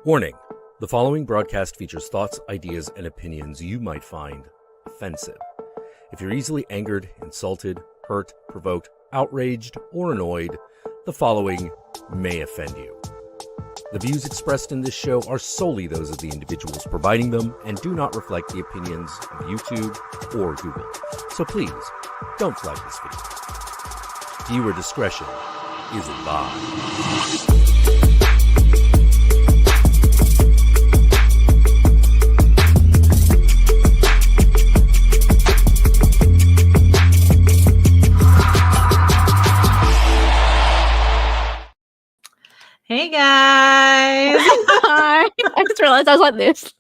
Warning: the following broadcast features thoughts, ideas, and opinions you might find offensive. If you're easily angered, insulted, hurt, provoked, outraged, or annoyed, the following may offend you. The views expressed in this show are solely those of the individuals providing them and do not reflect the opinions of YouTube or Google. So please, don't flag this video. Viewer discretion is advised. Hey guys! Hi. I just realized I was like this.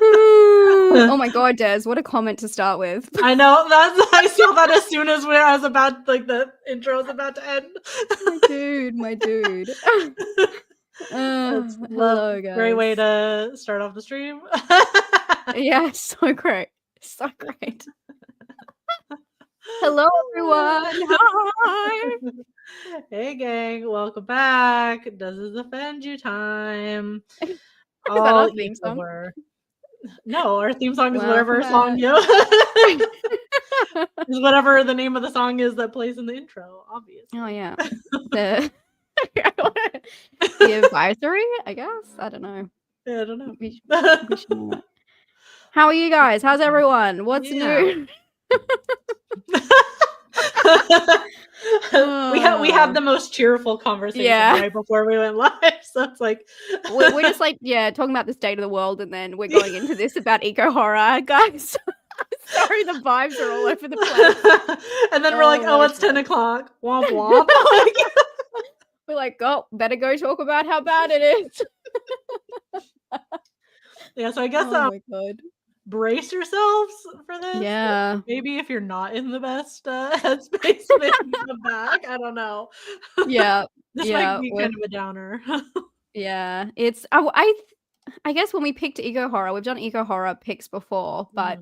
Oh my god, Des, what a comment to start with. I know, I saw that as soon as I was about, the intro was about to end. My dude. Hello, guys. Great way to start off the stream. Yeah, so great. So great. Hello, everyone. Hi. Hey gang, welcome back. Does this offend you time? Is that our theme song? No, our theme song is whatever song is whatever the name of the song is that plays in the intro, obviously. Oh yeah. The advisory, I guess. I don't know. Yeah, I don't know. We should know that. How are you guys? How's everyone? What's new? We had the most cheerful conversation right before we went live, so it's like we're just talking about the state of the world, and then we're going into this about eco horror, guys. Sorry, the vibes are all over the place. And then we're like, it's 10 o'clock. Womp womp. We're like, better go talk about how bad it is. Yeah, so I guess oh my God. Brace yourselves for this. Yeah. Maybe if you're not in the best headspace, maybe come back. I don't know. Yeah. This might be kind of a downer. Yeah. It's I guess when we picked eco horror, we've done eco horror picks before, but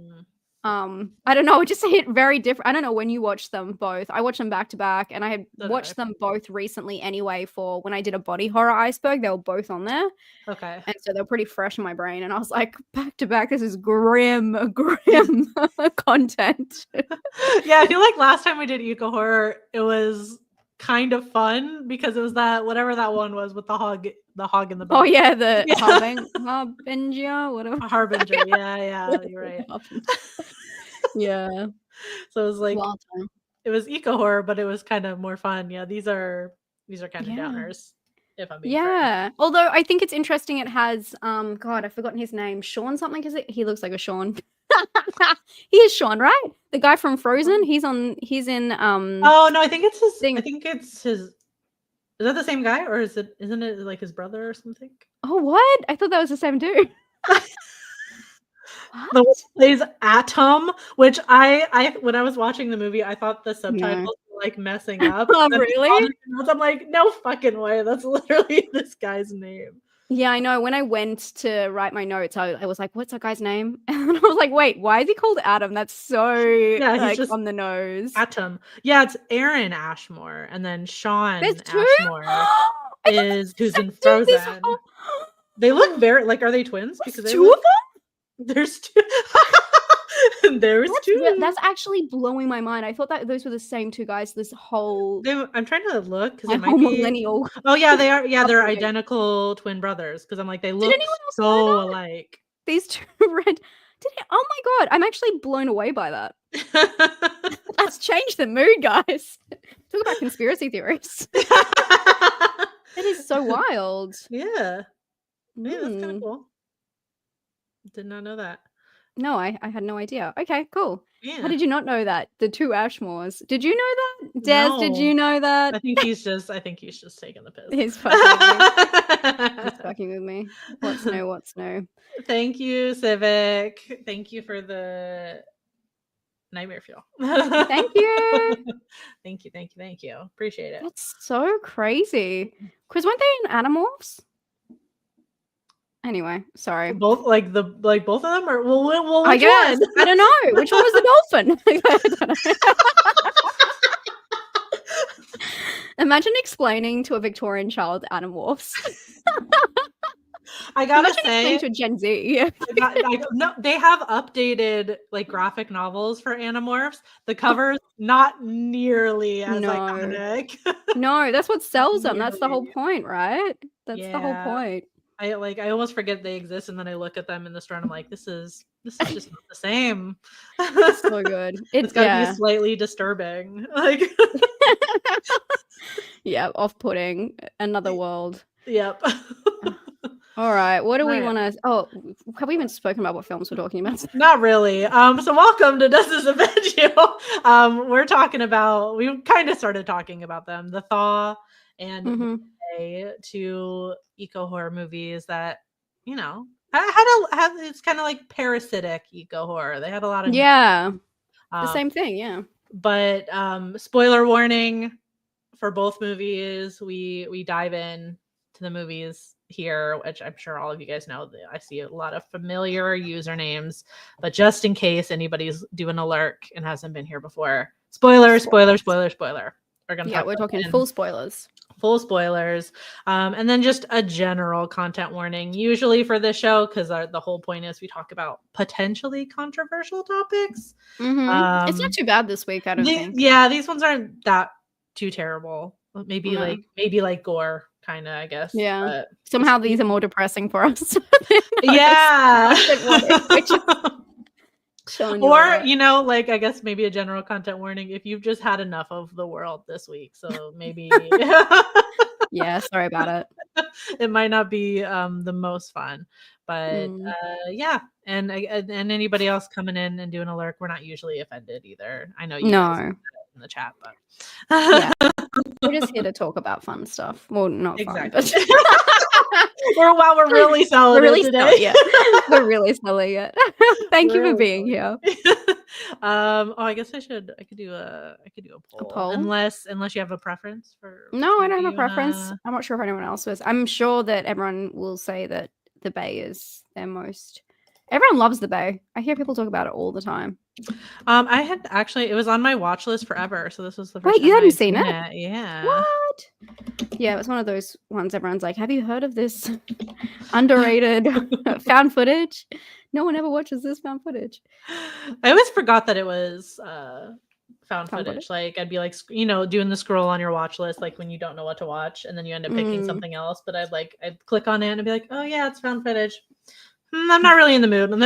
I don't know, it just hit very different. I don't know when you watched them both. I watched them back to back, and I had watched them both recently anyway for when I did a body horror iceberg. They were both on there. Okay. And so they're pretty fresh in my brain, and I was like, back to back, this is grim content. Yeah, I feel like last time we did eco horror, it was kind of fun because it was that whatever that one was with the hog in the back. Oh yeah, the Harbinger, whatever. Harbinger, yeah, you're right. Yeah. So it was like it was eco horror, but it was kind of more fun. Yeah, these are kind of downers. If I'm being frank. Although I think it's interesting. It has God, I've forgotten his name. Sean something, because he looks like a Sean. He is Sean, right? The guy from Frozen. He's in Oh no, I think it's his thing. I think it's his. Is that the same guy, or isn't it like his brother or something? Oh, what? I thought that was the same dude. The one plays Atom, which I when I was watching the movie, I thought the subtitles were like messing up. Oh, really? I'm like, no fucking way. That's literally this guy's name. Yeah, I know. When I went to write my notes, I was like, what's that guy's name? And I was like, wait, why is he called Adam? That's so he's just on the nose. Atom. Yeah, it's Aaron Ashmore, and then Sean Ashmore is who's in Frozen. They look very are they twins? Because two of them? There's two. There's two. That's actually blowing my mind. I thought that those were the same two guys this whole I'm trying to look because it might be millennial. Oh yeah, they are. Yeah, they're identical twin brothers, because I'm like, they look so alike. These two red. Oh my God, I'm actually blown away by that. Let's change the mood, guys. Talk about conspiracy theories. That is so wild. Yeah, that's kind of cool. Did not know that. No, I had no idea. Okay, cool. Yeah. How did you not know that? The two Ashmores. Did you know that? Des, no. Did you know that? I think he's just taking the piss. He's fucking with me. What's new? Thank you, Civic. Thank you for the nightmare fuel. Thank you. Thank you. Appreciate it. That's so crazy. Because weren't they in Animorphs? Anyway, sorry. Both both of them, or well I guess one? I don't know which one was the dolphin. Imagine explaining to a Victorian child Animorphs. I gotta Imagine say, explaining to a Gen Z. no, they have updated like graphic novels for Animorphs. The covers not nearly as No. iconic. No, that's what sells them. That's the whole Nearly. point, right? That's the whole Yeah. point. I almost forget they exist, and then I look at them in the store and I'm like, this is just not the same. It's so good. It's gotta be slightly disturbing. Like yeah, off-putting. Another world. Yep. All right. What do we Right. want to? Oh, have we even spoken about what films we're talking about? Not really. So welcome to Does This Offend You? We're talking about, we kind of started talking about them, the Thaw and two eco horror movies that, you know, it's kind of like parasitic eco horror. They had a lot of the same thing, yeah. But spoiler warning for both movies. We dive in to the movies here, which I'm sure all of you guys know. I see a lot of familiar usernames, but just in case anybody's doing a lurk and hasn't been here before, spoiler. We're gonna we're talking full spoilers. And then just a general content warning, usually for this show, because the whole point is we talk about potentially controversial topics. It's not too bad this week, I don't think. Yeah, these ones aren't that too terrible. Maybe like gore, kind of, I guess. Yeah. But somehow these are more depressing for us. Yeah. Or you know, like, I guess maybe a general content warning if you've just had enough of the world this week. So maybe yeah, sorry about it. It might not be the most fun, but yeah. And anybody else coming in and doing a lurk, we're not usually offended either. I know you guys in the chat, but yeah, we're just here to talk about fun stuff. Well, not exactly. fun, but we're really selling it today. We're really selling it. Thank you for being here. I guess I could do a poll. Unless you have a preference for. No, I don't have a preference. I'm not sure if anyone else does. I'm sure that everyone will say that the Bay is their most. Everyone loves the Bay. I hear people talk about it all the time. I had it was on my watch list forever. So this was the first time you hadn't seen it? Yeah. What? Yeah, it was one of those ones everyone's like, have you heard of this underrated found footage? No one ever watches this found footage. I always forgot that it was found footage. Like, I'd be like, doing the scroll on your watch list, like when you don't know what to watch and then you end up picking something else. But I'd click on it and be like, oh yeah, it's found footage. I'm not really in the mood. And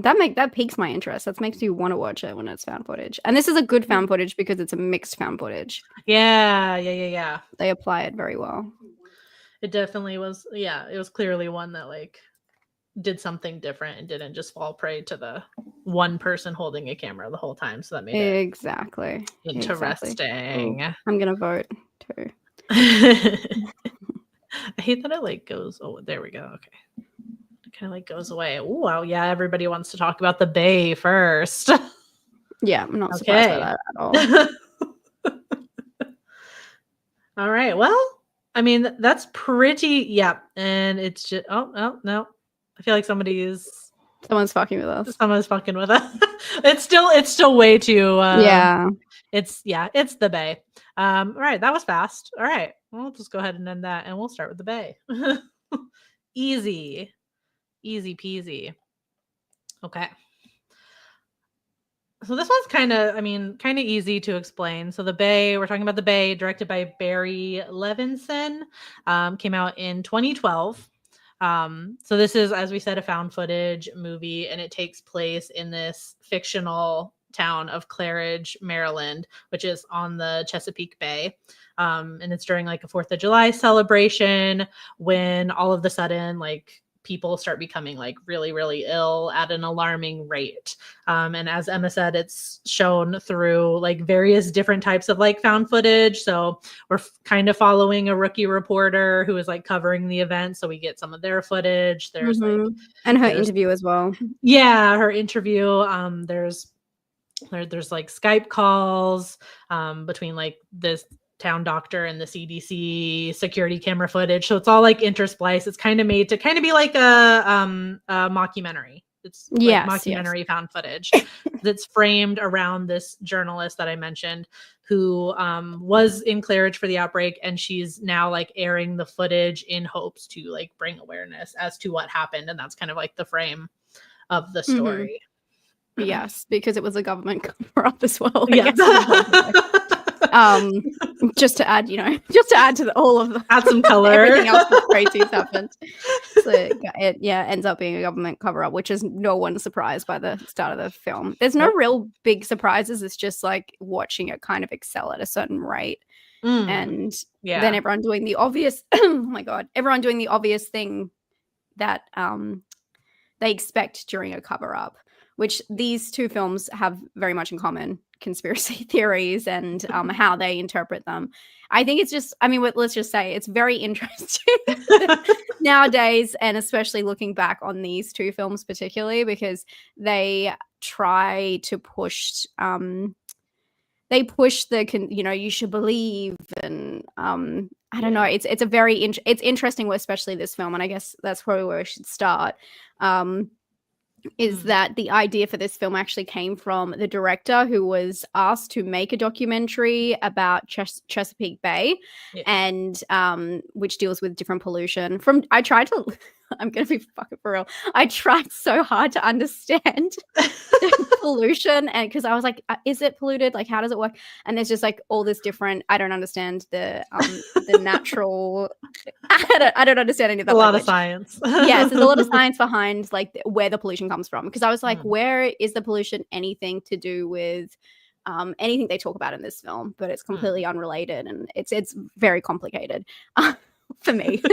then that piques my interest. That makes you want to watch it when it's found footage. And this is a good found footage because it's a mixed found footage. Yeah. They apply it very well. It definitely was. Yeah, it was clearly one that like did something different and didn't just fall prey to the one person holding a camera the whole time. So that made it exactly interesting. Ooh, I'm gonna vote too. I hate that it like goes. Oh, there we go. Okay. Kind of like goes away. Oh, wow. Yeah, everybody wants to talk about the Bay first. Yeah, I'm not surprised by that at all. All right. Well, I mean, that's pretty. Yeah, and it's just. Oh no. I feel like someone's fucking with us. Someone's fucking with us. It's still way too. Yeah. It's the Bay. All right, that was fast. All right, we'll just go ahead and end that, and we'll start with the Bay. Easy peasy. Okay. So this one's kind of easy to explain. So the Bay, we're talking about the Bay, directed by Barry Levinson, came out in 2012. So this is, as we said, a found footage movie, and it takes place in this fictional town of Claridge, Maryland, which is on the Chesapeake Bay. And it's during like a 4th of July celebration when all of a sudden, like, people start becoming like really, really ill at an alarming rate. And as Emma said, it's shown through like various different types of like found footage. So we're kind of following a rookie reporter who is like covering the event. So we get some of their footage. There's and her interview as well. Yeah, her interview. There's like Skype calls between like this town doctor and the CDC security camera footage. So it's all like interspliced. It's kind of made to kind of be like a mockumentary It's like Yes, mockumentary found footage that's framed around this journalist that I mentioned who was in Claridge for the outbreak, and she's now like airing the footage in hopes to like bring awareness as to what happened, and that's kind of like the frame of the story. Yes, because it was a government cover-up as well. Yeah. Just to add, just to add to all of the add some color. Everything else that's crazy's happened. So it ends up being a government cover-up, which is no one's surprised by the start of the film. There's no real big surprises. It's just like watching it kind of excel at a certain rate. And then everyone doing the obvious oh my god, everyone doing the obvious thing that they expect during a cover-up, which these two films have very much in common: conspiracy theories and how they interpret them. I think it's just, let's just say it's very interesting nowadays, and especially looking back on these two films particularly, because they try to push you should believe, and I don't know, it's a very it's interesting, especially this film, and I guess that's probably where I should start. Is that the idea for this film actually came from the director, who was asked to make a documentary about Chesapeake Bay, and which deals with different pollution. I'm gonna be fucking for real. I tried so hard to understand pollution, and because I was like, is it polluted? Like, how does it work? And there's just like all this different. I don't understand the natural. I don't understand any of that. A lot of science. Yes, there's a lot of science behind like where the pollution comes from. Because I was like, where is the pollution anything to do with anything they talk about in this film? But it's completely unrelated, and it's very complicated for me.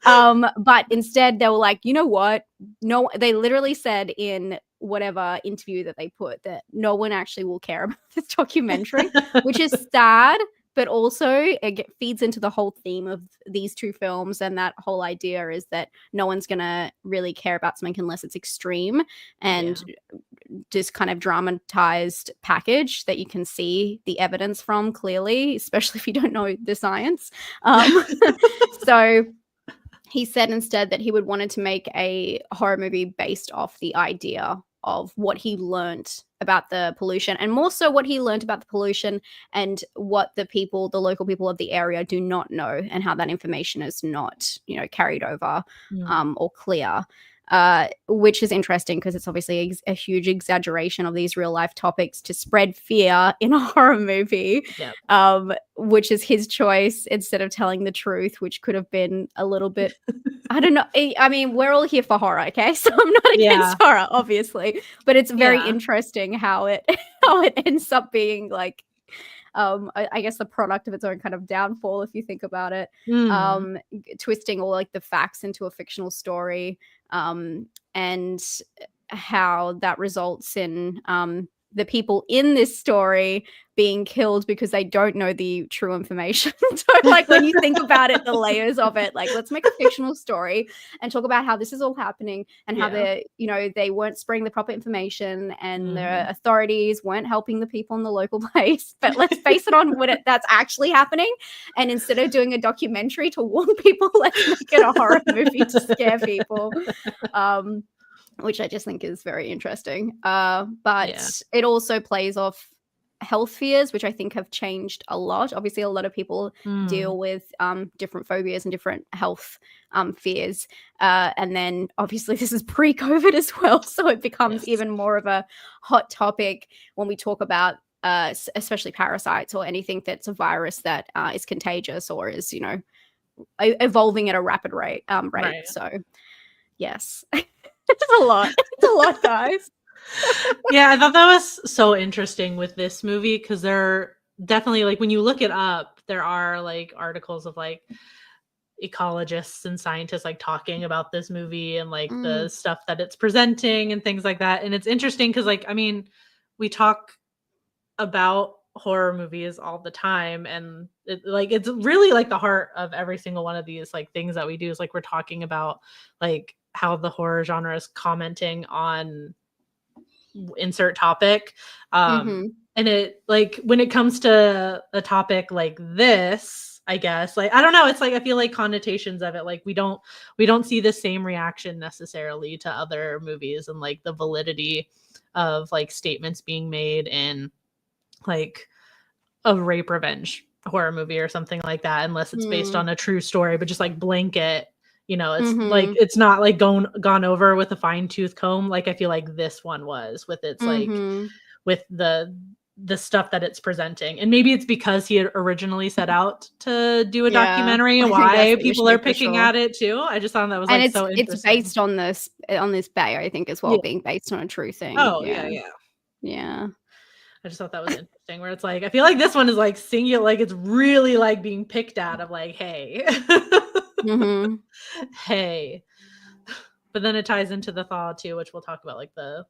But instead they were like, you know what? No, they literally said in whatever interview that they put that no one actually will care about this documentary, which is sad, but also it feeds into the whole theme of these two films. And that whole idea is that no one's going to really care about something unless it's extreme and just kind of dramatized package that you can see the evidence from clearly, especially if you don't know the science. So he said instead that he wanted to make a horror movie based off the idea of what he learned about the pollution, and more so what he learned about the pollution and what the local people of the area do not know, and how that information is not, carried over or clear. Which is interesting because it's obviously a huge exaggeration of these real life topics to spread fear in a horror movie, which is his choice instead of telling the truth, which could have been a little bit, I don't know. I mean, we're all here for horror, okay? So I'm not against horror, obviously, but it's very interesting how it ends up being like, I guess the product of its own kind of downfall, if you think about it, twisting all like the facts into a fictional story, and how that results in the people in this story being killed because they don't know the true information. So like when you think about it, the layers of it, like let's make a fictional story and talk about how this is all happening and how they weren't spreading the proper information and the authorities weren't helping the people in the local place. But let's base it on that's actually happening. And instead of doing a documentary to warn people, let's make it a horror movie to scare people. Which I just think is very interesting. But it also plays off health fears, which I think have changed a lot. Obviously, a lot of people deal with different phobias and different health fears. And then obviously this is pre-COVID as well. So it becomes even more of a hot topic when we talk about especially parasites or anything that's a virus that is contagious or is, evolving at a rapid rate. Right. So yes. It's a lot, guys. Yeah, I thought that was so interesting with this movie because they're definitely like when you look it up, there are like articles of like ecologists and scientists like talking about this movie and like the stuff that it's presenting and things like that. And it's interesting because like, I mean, we talk about horror movies all the time, and it's really like the heart of every single one of these like things that we do is like we're talking about like how the horror genre is commenting on insert topic. And it like when it comes to a topic like this, I guess. Like, I don't know. It's like, I feel like connotations of it, like we don't see the same reaction necessarily to other movies, and like the validity of like statements being made in like a rape revenge horror movie or something like that, unless it's based on a true story. But just like blanket, it's like, it's not like gone over with a fine tooth comb. Like I feel like this one was, with its like, with the stuff that it's presenting. And maybe it's because he had originally set out to do a documentary, and why people are picking at it too. I just thought that was, and like, so interesting. It's based on this bay, I think, as well, being based on a true thing. Oh yeah. I just thought that was interesting, where it's like, I feel like this one is like singular, like it's really like being picked at, of like, hey. Hey. But then it ties into the Thaw too, which we'll talk about like the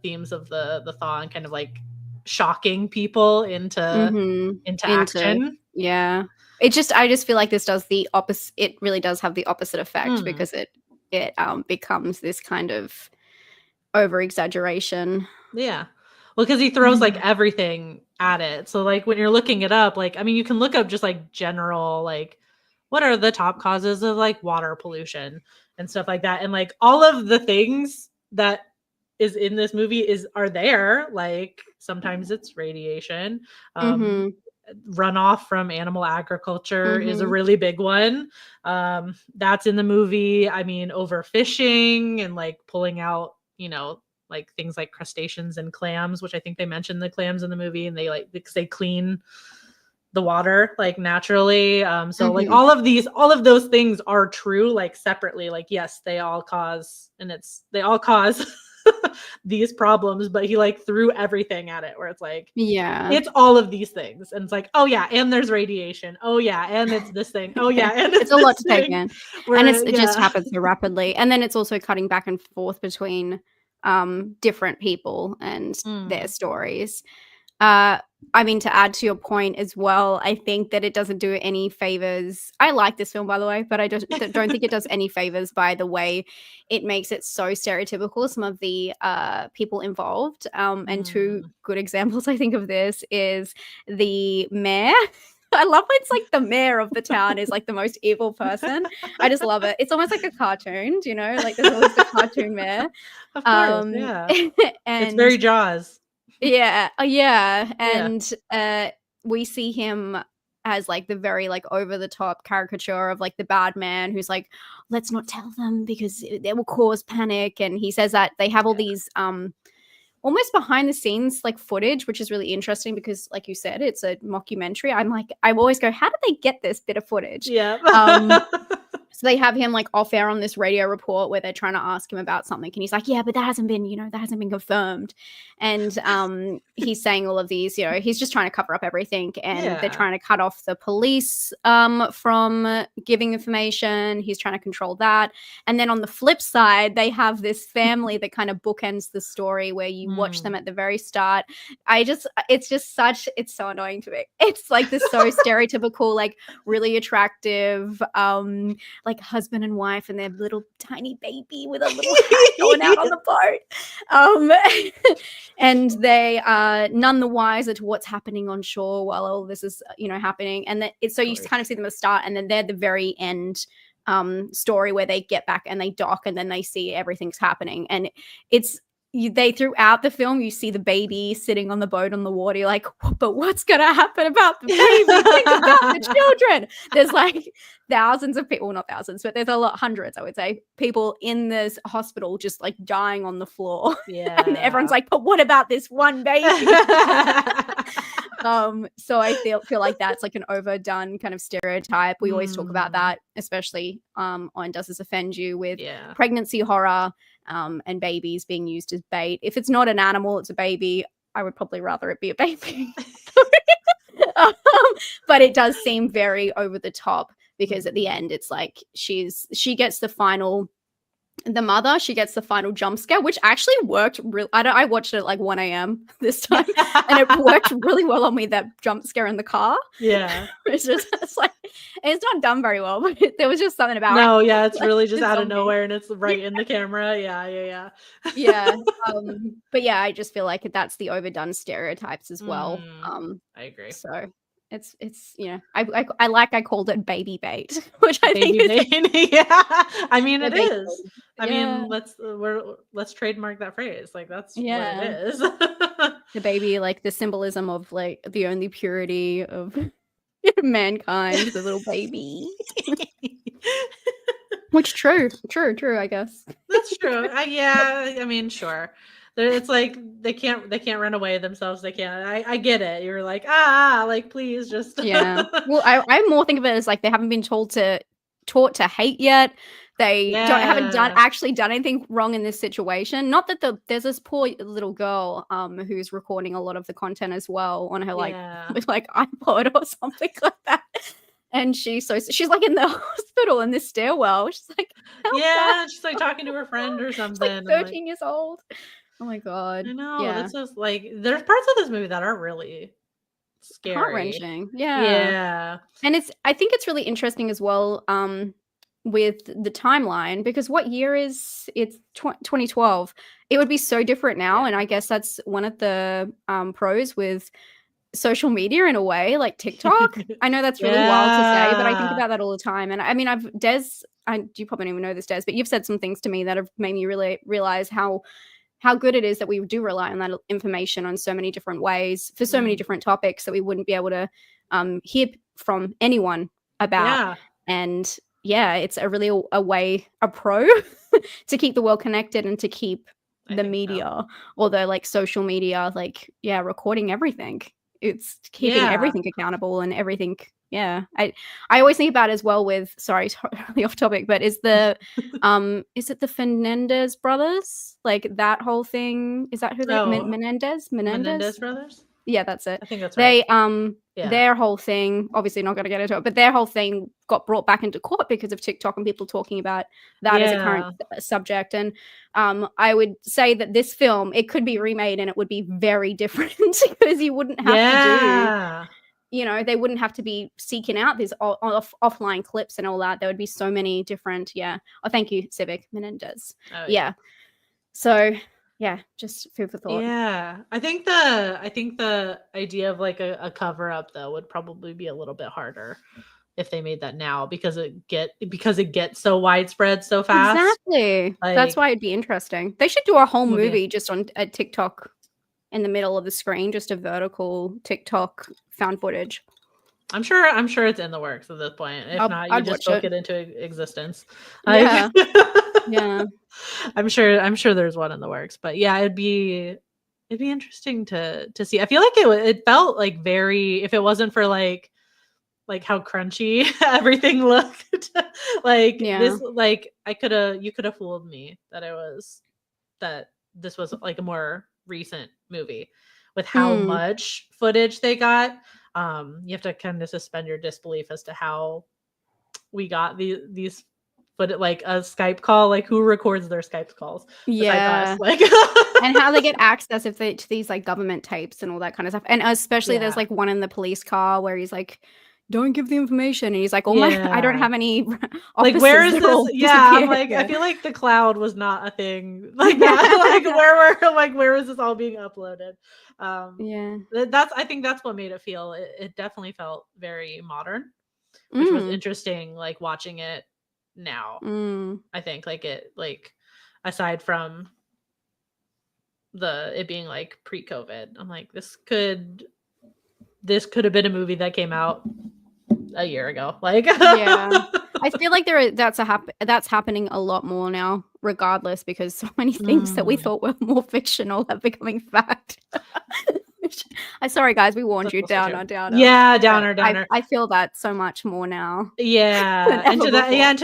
themes of the Thaw, and kind of like shocking people into action. Yeah. I just feel like this does the opposite. It really does have the opposite effect, because it becomes this kind of over exaggeration. Yeah. Well, because he throws like everything at it. So like when you're looking it up, like, I mean, you can look up just like general, like, what are the top causes of like water pollution and stuff like that. And like all of the things that is in this movie are there. Like sometimes it's radiation. Runoff from animal agriculture is a really big one. That's in the movie. I mean, overfishing and like pulling out, like things like crustaceans and clams, which I think they mentioned the clams in the movie, and they like, because they clean the water like naturally. So like all of those things are true, like separately. Like, yes, they all cause these problems, but he like threw everything at it, where it's like, it's all of these things. And it's like, oh yeah, and there's radiation. Oh yeah, and it's this thing. Oh yeah, and it's a lot to take in. And it just happens so rapidly. And then it's also cutting back and forth between different people and their stories. I mean, to add to your point as well, I think that it doesn't do any favors. I like this film, by the way, but I just don't think it does any favors by the way it makes it so stereotypical, some of the people involved. And two good examples, I think, of this is the mayor. I love when it's like the mayor of the town is like the most evil person. I just love it. It's almost like a cartoon, like there's always the cartoon mayor. Of course, yeah. And it's very Jaws. Yeah. And we see him as like the very like over the top caricature of like the bad man who's like, let's not tell them because it will cause panic. And he says that they have all these almost behind the scenes like footage, which is really interesting because, like you said, it's a mockumentary. I always go, how did they get this bit of footage? Yeah. So they have him like off air on this radio report where they're trying to ask him about something. And he's like, yeah, but that hasn't been confirmed. And he's saying all of these, he's just trying to cover up everything. And they're trying to cut off the police from giving information. He's trying to control that. And then on the flip side, they have this family that kind of bookends the story where you watch them at the very start. It's so annoying to me. It's like this so stereotypical, like really attractive, like husband and wife and their little tiny baby with a little hat going out on the boat. And they are none the wiser to what's happening on shore while all this is, happening. And so you kind of see them at the start, and then they're the very end story where they get back and they dock, and then they see everything's happening. And they throughout the film you see the baby sitting on the boat on the water. You're like, but what's gonna happen about the baby? Think about the children. There's like thousands of people, not thousands, but there's hundreds, I would say, people in this hospital just like dying on the floor. Yeah. And everyone's like, but what about this one baby? So I feel like that's like an overdone kind of stereotype. We always talk about that, especially on Does This Offend You, with pregnancy horror and babies being used as bait. If it's not an animal, it's a baby. I would probably rather it be a baby. But it does seem very over the top, because at the end it's like she gets the final jump scare, which actually worked I watched it at like 1 a.m. this time, and it worked really well on me, that jump scare in the car. Yeah. It's like, it's not done very well, but there was just something about it. Yeah, it's really just out of nowhere, and it's right in the camera. Yeah. But yeah, I just feel like that's the overdone stereotypes as well. I agree. So it's I called it baby bait, which I think Baby is bait. Yeah, I mean yeah, it baby is. bait. I Yeah. mean, let's trademark that phrase. Like that's what it Yeah. is. The baby, like the symbolism of like the only purity of mankind, the little baby. Which true, I guess. That's true. Yeah, I mean, sure. It's like they can't run away themselves. They can't. I get it. You're like like please just Yeah. Well, I more think of it as like they haven't been taught to hate yet. They haven't Yeah. actually done anything wrong in this situation. Not that there's this poor little girl who's recording a lot of the content as well on her Yeah. with like iPod or something like that. And she's like in the hospital in this stairwell. She's like, help Yeah, us. she's like talking to her friend or She's something. like And 13 years old. Oh my god. I know Yeah. that's just like there's parts of this movie that are really scary. Heart-wrenching. Yeah. Yeah. And I think it's really interesting as well with the timeline, because what year is it's 2012. It would be so different now, Yeah. and I guess that's one of the pros with social media in a way, like TikTok. I know that's really wild to say, but I think Yeah. about that all the time. And I mean, you probably don't even know this, Des, but you've said some things to me that have made me really realize how good it is that we do rely on that information on so many different ways for so many different topics that we wouldn't be able to hear from anyone about. Yeah. And yeah, it's a really a pro to keep the world connected and to keep I the think so. media or the like social media, like, yeah, recording everything. It's keeping Yeah. everything accountable and everything. Yeah. I always think about it as well with, sorry, totally off topic, but is it the Fernandez brothers? Like that whole thing, is that who they Menendez brothers? Yeah, that's it. I think that's right. Their whole thing, obviously not going to get into it, but their whole thing got brought back into court because of TikTok and people talking about that as a current subject. And I would say that this film, it could be remade and it would be very different because you wouldn't have to do, they wouldn't have to be seeking out these offline clips and all that. There would be so many different, Oh, thank you, Civic Menendez. Yeah. So yeah, just food for thought. Yeah, I think the idea of like a cover up though would probably be a little bit harder if they made that now because it gets so widespread so fast. Exactly. That's why it'd be interesting. They should do a whole movie just on a TikTok in the middle of the screen, just a vertical TikTok found footage. I'm sure it's in the works at this point. If not, you just spoke it into existence. Yeah. Yeah. I'm sure there's one in the works, but yeah, it'd be interesting to see. I feel like it felt like very, if it wasn't for like how crunchy everything looked, like this, like you could have fooled me that this was like a more recent movie with how much footage they got. You have to kind of suspend your disbelief as to how we got these. But like a Skype call, like who records their Skype calls? Yeah, us, like and how they get access to these like government tapes and all that kind of stuff. And especially there's like one in the police car where he's like, "Don't give the information," and he's like, I don't have any like where is this? Yeah, I'm like, I feel like the cloud was not a thing like that. Like where is this all being uploaded? I think that's what made it feel. It definitely felt very modern, which was interesting. Like watching it now, I think like aside from it being like pre-COVID, I'm like this could have been a movie that came out a year ago. Like I feel like that's happening a lot more now, regardless, because so many things that we thought were more fictional are becoming fact. Sorry guys, we warned you. Downer. Yeah, downer. I feel that so much more now. Yeah, and to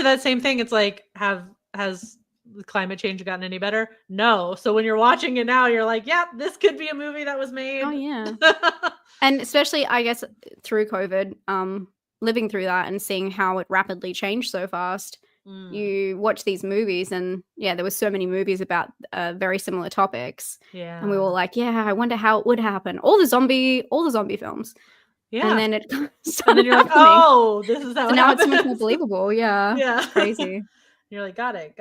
that same thing, it's like has climate change gotten any better? No. So when you're watching it now, you're like, yep, this could be a movie that was made. Oh yeah. And especially, I guess, through COVID, living through that and seeing how it rapidly changed so fast. You watch these movies and there were so many movies about very similar topics. Yeah. And we were like, I wonder how it would happen. All the zombie films. Yeah. And then it started and then you're happening. Like, oh, this is how it now happens. It's so much more believable. Yeah. Yeah. It's crazy. You're like, got it.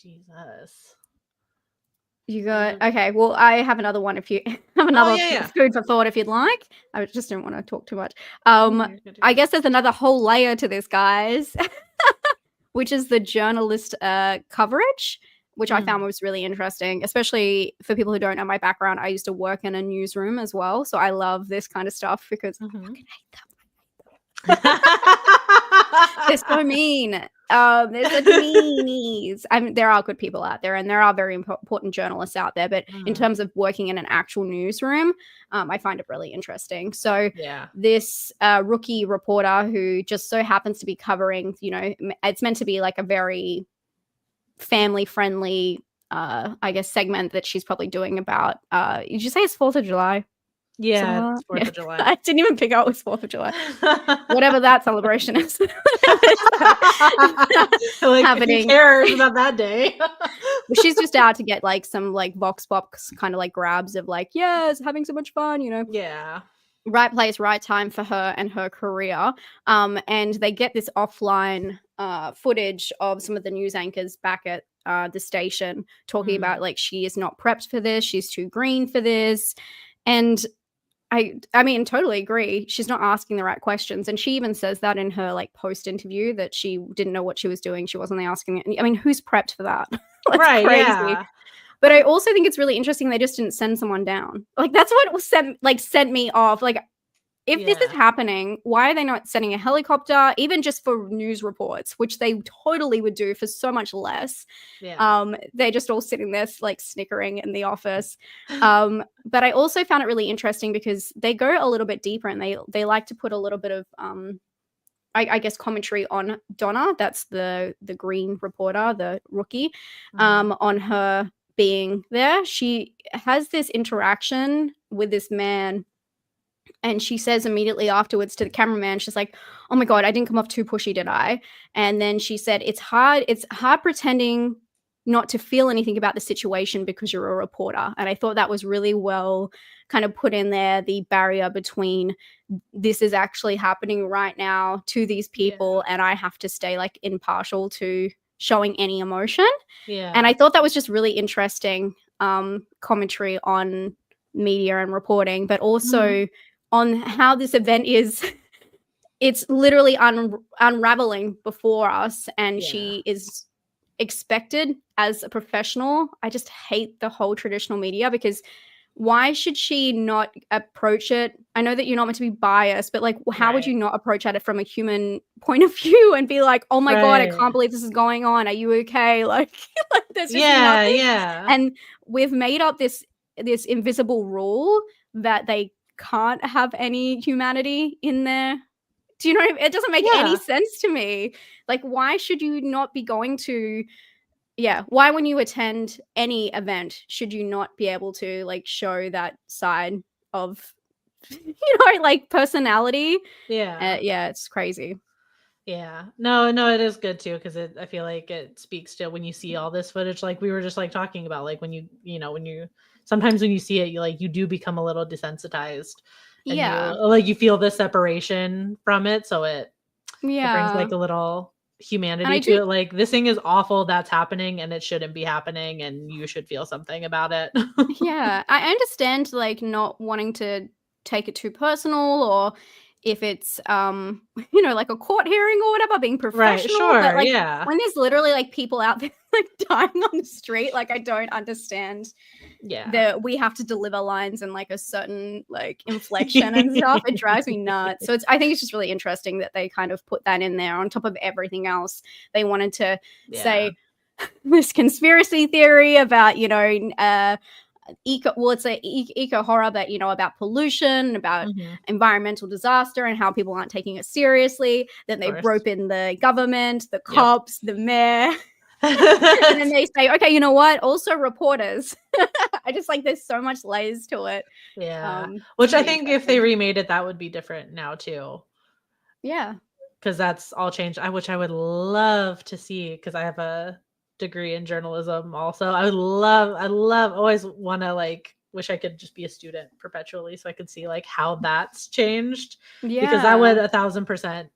Jesus. You got okay. Well, I have another one. If you have another food for thought, if you'd like. I just don't want to talk too much. I guess there's another whole layer to this, guys, which is the journalist coverage, which I found was really interesting, especially for people who don't know my background. I used to work in a newsroom as well, so I love this kind of stuff because I fucking hate them. They're so mean. They're such meanies. I mean, there are good people out there, and there are very important journalists out there. But in terms of working in an actual newsroom, I find it really interesting. So this rookie reporter who just so happens to be covering, it's meant to be like a very family-friendly, I guess, segment that she's probably doing about. Did you say it's 4th of July? Yeah, it's 4th of July. I didn't even pick out it was 4th of July. Whatever that celebration is. Happening. Who cares about that day? She's just out to get like some like Vox Box kind of like grabs of like, yes, having so much fun, Yeah. Right place, right time for her and her career. And they get this offline footage of some of the news anchors back at the station talking about like she is not prepped for this, she's too green for this. And I mean, totally agree. She's not asking the right questions. And she even says that in her like post interview that she didn't know what she was doing. She wasn't asking. I mean, who's prepped for that? Right. Crazy. Yeah. But I also think it's really interesting they just didn't send someone down. Like that's what was sent me off. Like if this is happening, why are they not sending a helicopter, even just for news reports, which they totally would do for so much less? Yeah. They're just all sitting there like snickering in the office. But I also found it really interesting because they go a little bit deeper and they like to put a little bit of I guess commentary on Donna. That's the green reporter, the rookie, on her being there. She has this interaction with this man. And she says immediately afterwards to the cameraman, she's like, oh my God, I didn't come off too pushy, did I? And then she said, it's hard pretending not to feel anything about the situation because you're a reporter. And I thought that was really well kind of put in there, the barrier between this is actually happening right now to these people and I have to stay like impartial to showing any emotion. Yeah. And I thought that was just really interesting commentary on media and reporting, but also on how this event is, it's literally unraveling before us, and she is expected as a professional. I just hate the whole traditional media because why should she not approach it? I know that you're not meant to be biased, but like how would you not approach at it from a human point of view and be like, oh my God, I can't believe this is going on. Are you okay? Like there's just nothing. And we've made up this invisible rule that they can't have any humanity in there. Do you know? It doesn't make any sense to me. Like, why should you not be going to? Why when you attend any event should you not be able to like show that side of, like personality? It's crazy. No, it is good too because I feel like it speaks to when you see all this footage, like we were just like talking about, like when you sometimes when you see it, you do become a little desensitized. And you feel the separation from it, so it brings like a little humanity to it. Like this thing is awful that's happening and it shouldn't be happening and you should feel something about it. I understand like not wanting to take it too personal, or if it's like a court hearing or whatever, being professional. But like when there's literally like people out there like dying on the street, like I don't understand that we have to deliver lines in like a certain like inflection and stuff. It drives me nuts. So I think it's just really interesting that they kind of put that in there on top of everything else. They wanted to say this conspiracy theory about eco horror, but about pollution, about environmental disaster and how people aren't taking it seriously. Then they rope in the government, the cops, the mayor. And then they say, okay, you know what? Also reporters. I just like there's so much layers to it. Which I think if they remade it, that would be different now too. Because that's all changed. Which I would love to see, because I have a degree in journalism also. I always want to like wish I could just be a student perpetually so I could see like how that's changed. Because that would 1,000%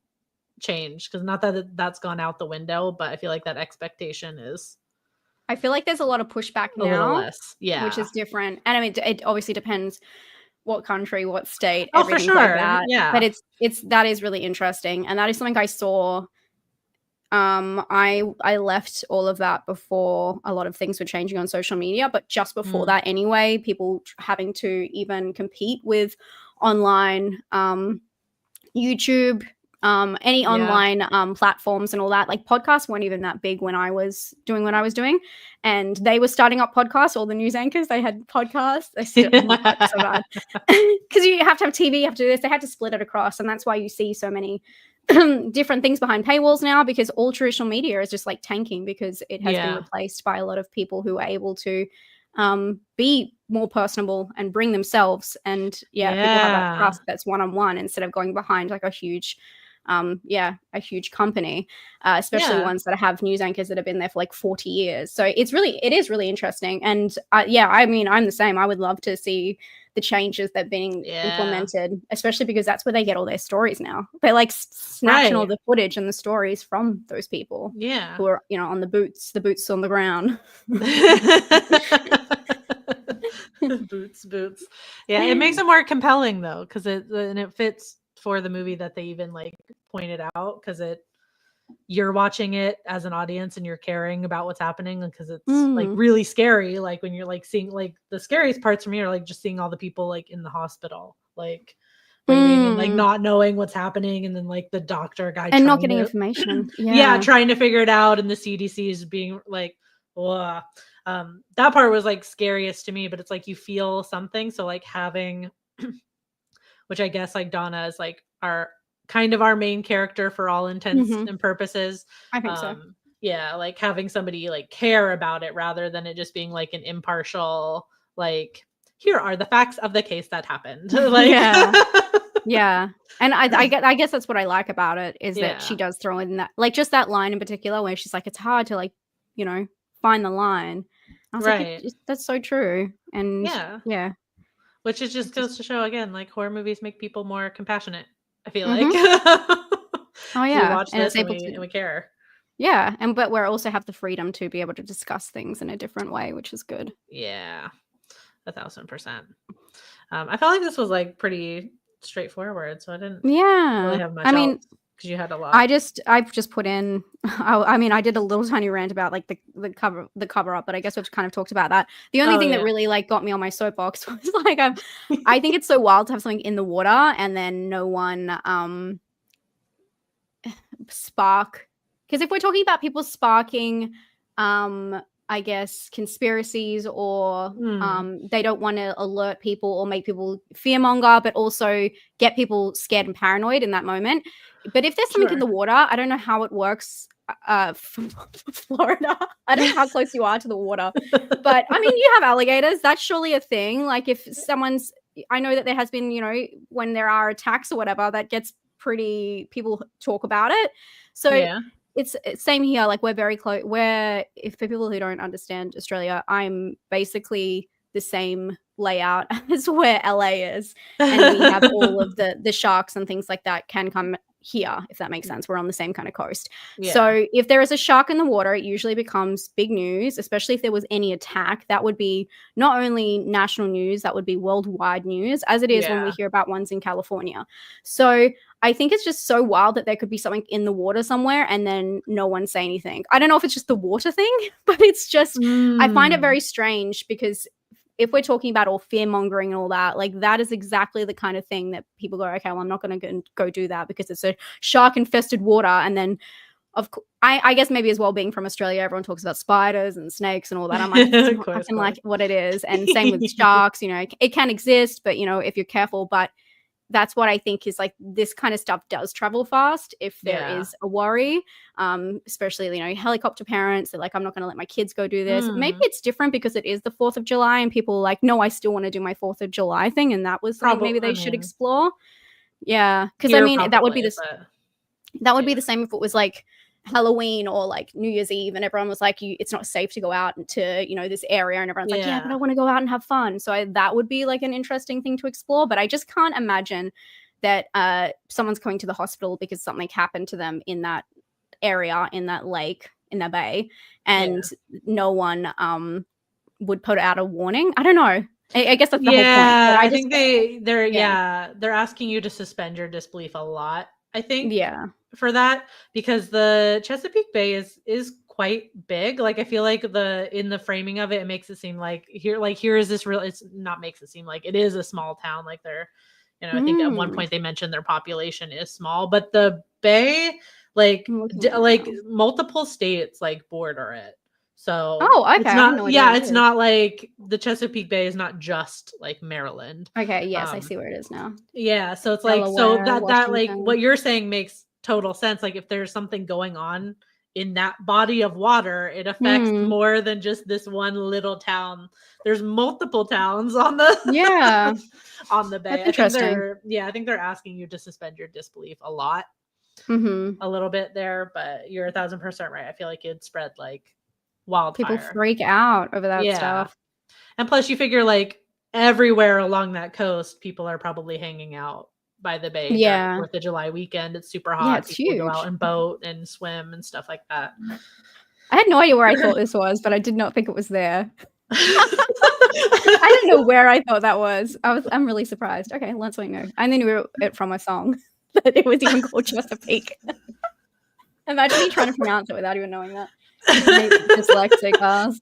change, because not that that's gone out the window, but I feel like that expectation is I feel like there's a lot of pushback a little now, less. Yeah. which is different. And I mean, it obviously depends what country, what state, Oh, for everything like sure. that. Yeah. But that is really interesting, and that is something I saw. I left all of that before a lot of things were changing on social media, but just before that anyway, people having to even compete with online YouTube, any online platforms and all that. Like podcasts weren't even that big when I was doing what I was doing, and they were starting up podcasts. All the news anchors, they had podcasts. They still so bad because you have to have TV, you have to do this. They had to split it across, and that's why you see so many different things behind paywalls now, because all traditional media is just like tanking because it has been replaced by a lot of people who are able to be more personable and bring themselves, and people have that trust that's one-on-one instead of going behind like a huge company, especially ones that have news anchors that have been there for like 40 years. So it is really interesting. And I mean, I'm the same. I would love to see the changes that are being implemented, especially because that's where they get all their stories now. They're like snatching all the footage and the stories from those people who are, on the boots on the ground. boots. Yeah, it makes it more compelling though, because it fits for the movie that they even like pointed out, because you're watching it as an audience and you're caring about what's happening, because it's like really scary. Like when you're like seeing, like the scariest parts for me are like just seeing all the people like in the hospital, like waiting and like not knowing what's happening, and then like the doctor guy and not getting information. Trying to figure it out, and the CDC is being like, ugh. That part was like scariest to me, but it's like you feel something. So like having which I guess like Donna is like our main character for all intents and purposes. I think so. Yeah, like having somebody like care about it rather than it just being like an impartial, like, here are the facts of the case that happened. Like, yeah. And I guess that's what I like about it, is that she does throw in that, like just that line in particular where she's like, it's hard to like, find the line. I was like, that's so true. And which is just goes to show again, like horror movies make people more compassionate, I feel like. Oh yeah. We watch this and we care. Yeah, but we also have the freedom to be able to discuss things in a different way, which is good. Yeah, 1,000%. I felt like this was like pretty straightforward, so I didn't really have much else, because you had a lot. I've just put in. I did a little tiny rant about like the cover up, but I guess we've kind of talked about that. The only thing that really like got me on my soapbox was like I think it's so wild to have something in the water and then no one spark. Because if we're talking about people sparking, I guess conspiracies, or they don't want to alert people or make people fearmonger, but also get people scared and paranoid in that moment. But if there's something in the water, I don't know how it works. Florida, I don't know how close you are to the water, but I mean, you have alligators. That's surely a thing. Like if someone's, I know that there has been, when there are attacks or whatever, that gets pretty, people talk about it. So it's same here. Like we're very close. If for people who don't understand Australia, I'm basically the same layout as where LA is, and we have all of the sharks and things like that can come here, if that makes sense. We're on the same kind of coast. So if there is a shark in the water, it usually becomes big news, especially if there was any attack. That would be not only national news, that would be worldwide news, as it is when we hear about ones in California. So I think it's just so wild that there could be something in the water somewhere and then no one say anything. I don't know if it's just the water thing, but it's just, I find it very strange, because if we're talking about all fear mongering and all that, like that is exactly the kind of thing that people go, okay, well, I'm not going to go do that because it's a shark infested water. And then I guess maybe as well, being from Australia, everyone talks about spiders and snakes and all that. I'm like, it's nothing like what it is. And same with sharks, it can exist, but if you're careful. But that's what I think is like, this kind of stuff does travel fast if there is a worry, especially, helicopter parents. They're like, I'm not going to let my kids go do this. Maybe it's different because it is the 4th of July and people are like, no, I still want to do my 4th of July thing. And that was something maybe they should explore. Yeah. Because that would be the same if it was like Halloween or like New Year's Eve and everyone was like, it's not safe to go out to this area, and everyone's like, yeah, but I want to go out and have fun. So that would be like an interesting thing to explore. But I just can't imagine that someone's coming to the hospital because something happened to them in that area, in that lake, in the bay, and no one would put out a warning. I don't know. I guess that's the whole point. But I think they're asking you to suspend your disbelief a lot. I think for that, because the Chesapeake Bay is quite big. Like I feel like in the framing of it, it makes it seem like here is this real. It's not makes it seem like it is a small town. Like they're, I think at one point they mentioned their population is small, but the bay, like multiple states like border it. So okay. It's not like the Chesapeake Bay is not just like Maryland. Okay, yes, I see where it is now. Yeah, so it's Delaware, like that like Washington. what you're saying makes total sense. Like if there's something going on in that body of water, it affects more than just this one little town. There's multiple towns on the on the bay. That's interesting. I think they're asking you to suspend your disbelief a lot, a little bit there, but you're 1,000% right. I feel like it'd spread like wildfire. People freak out over that stuff. And plus you figure like everywhere along that coast, people are probably hanging out by the bay. Yeah. 4th of July weekend. It's super hot. Yeah, it's people huge. go out and boat and swim and stuff like that. I had no idea where I thought this was, but I did not think it was there. I don't know where I thought that was. I'm really surprised. Okay, learn something new. I only knew it from a song that it was even called Chesapeake. Imagine me trying to pronounce it without even knowing that. Dyslexic ass.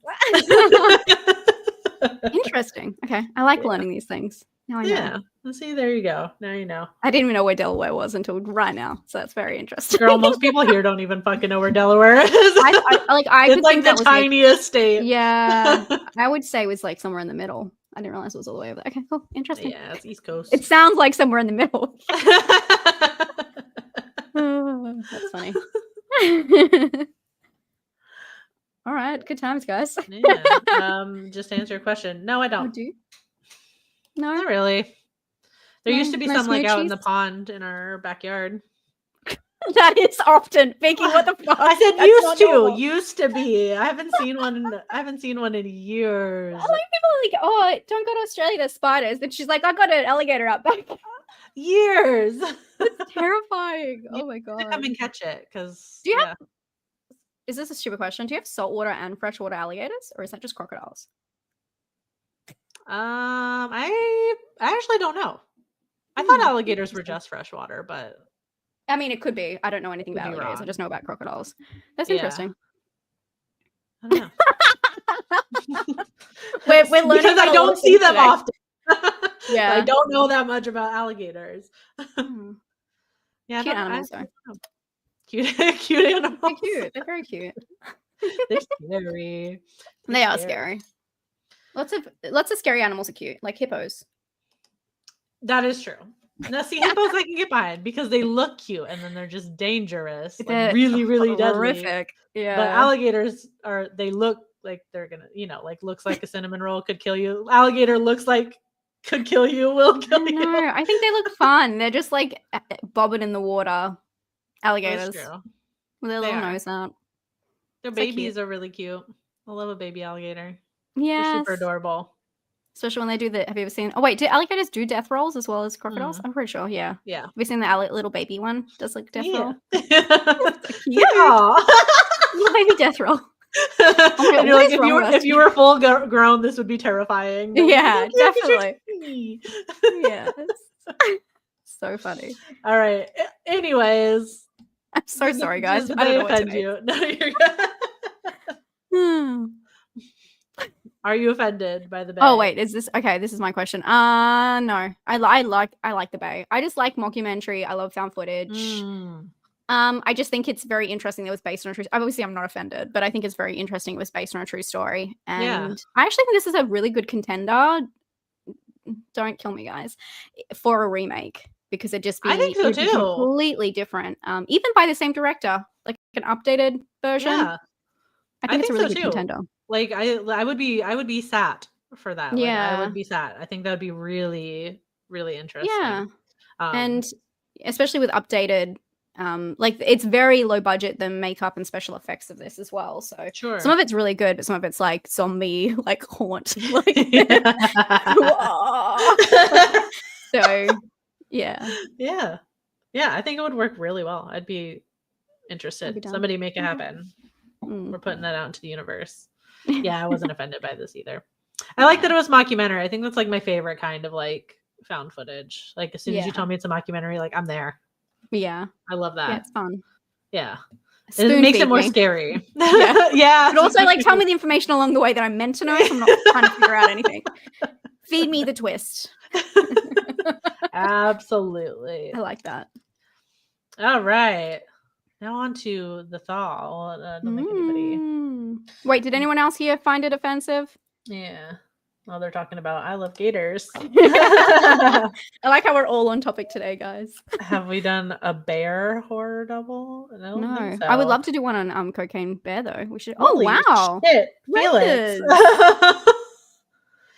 Interesting. Okay, I like learning these things. Now I know. Yeah. See, there you go. Now you know. I didn't even know where Delaware was until right now, so that's very interesting. Girl, most people here don't even fucking know where Delaware is. It's like the tiniest state. Yeah, I would say it was like somewhere in the middle. I didn't realize it was all the way over there. Okay, cool, interesting. Yeah, it's East Coast. It sounds like somewhere in the middle. That's funny. All right, good times, guys. Just to answer your question, no, I don't. Oh, do you? No, not really. There used to be some like out in the smoochies? pond in our backyard. That is often. Vicky, what the fuck? I said That's used to be. I haven't seen one in years. How many people are like, oh, don't go to Australia, there's spiders. And she's like, I got an alligator out back. Years. It's terrifying. Oh my god. Come and catch it, because do you have? Is this a stupid question? Do you have saltwater and freshwater alligators, or is that just crocodiles? I actually don't know. I thought alligators were just freshwater, but I mean, it could be. I don't know anything about alligators. I just know about crocodiles. That's interesting. I don't know. we're learning because I don't see them often. Yeah, I don't know that much about alligators. Yeah, cute animals though. Cute animals. They're cute. They're very cute. They're scary. They are scary. Lots of scary animals are cute, like hippos. That is true. Now, see, hippos I can get behind because they look cute and then they're just dangerous, like really, really horrific. Yeah. But alligators they look like they're gonna, like looks like a cinnamon roll could kill you. Alligator looks like could kill you, will kill you. No, I think they look fun. They're just like bobbing in the water. Alligators. That's true. With their little nose out. Their babies are really cute. I love a baby alligator. Yeah. They're super adorable. Especially when they do have you ever seen, do alligators do death rolls as well as crocodiles? I'm pretty sure, yeah. Yeah. Have you seen the little baby one? Does like death roll? Yeah. Little baby death roll. And you're like, if you were full grown, this would be terrifying. Yeah, definitely. Yes. So funny. All right. Anyways. I'm so sorry, guys. I don't offend you. No, you're good. Are you offended by the bay? Oh wait, is this okay? This is my question. No, I like the bay. I just like mockumentary. I love found footage. I just think it's very interesting that it was based on a true. Obviously, I'm not offended, but I think it's very interesting. It was based on a true story, and I actually think this is a really good contender. Don't kill me, guys, for a remake because it'd just be, I think so too. Completely different. Even by the same director, like an updated version. Yeah, I think it's a really good contender. Like I would be sat for that. Yeah, like, I would be sat. I think that would be really, really interesting. Yeah, and especially with updated, like it's very low budget, the makeup and special effects of this as well. So some of it's really good, but some of it's like zombie, like haunt, like. So, yeah. I think it would work really well. I'd be interested. Somebody make it happen. We're putting that out into the universe. Yeah, I wasn't offended by this either. I like that it was mockumentary. I think that's like my favorite kind of like found footage. Like as soon as you tell me it's a mockumentary, like I'm there. Yeah. I love that. Yeah, it's fun. Yeah. It makes it more scary. Yeah. Yeah. But also like tell me the information along the way that I'm meant to know, so I'm not trying to figure out anything. Feed me the twist. Absolutely. I like that. All right. Now on to the Thaw. Don't think anybody. Wait, did anyone else here find it offensive? Yeah. Well, they're talking about I love gators. I like how we're all on topic today, guys. Have we done a bear horror double? I don't think so. I would love to do one on Cocaine Bear though. We should. Holy oh wow! Shit, Felix.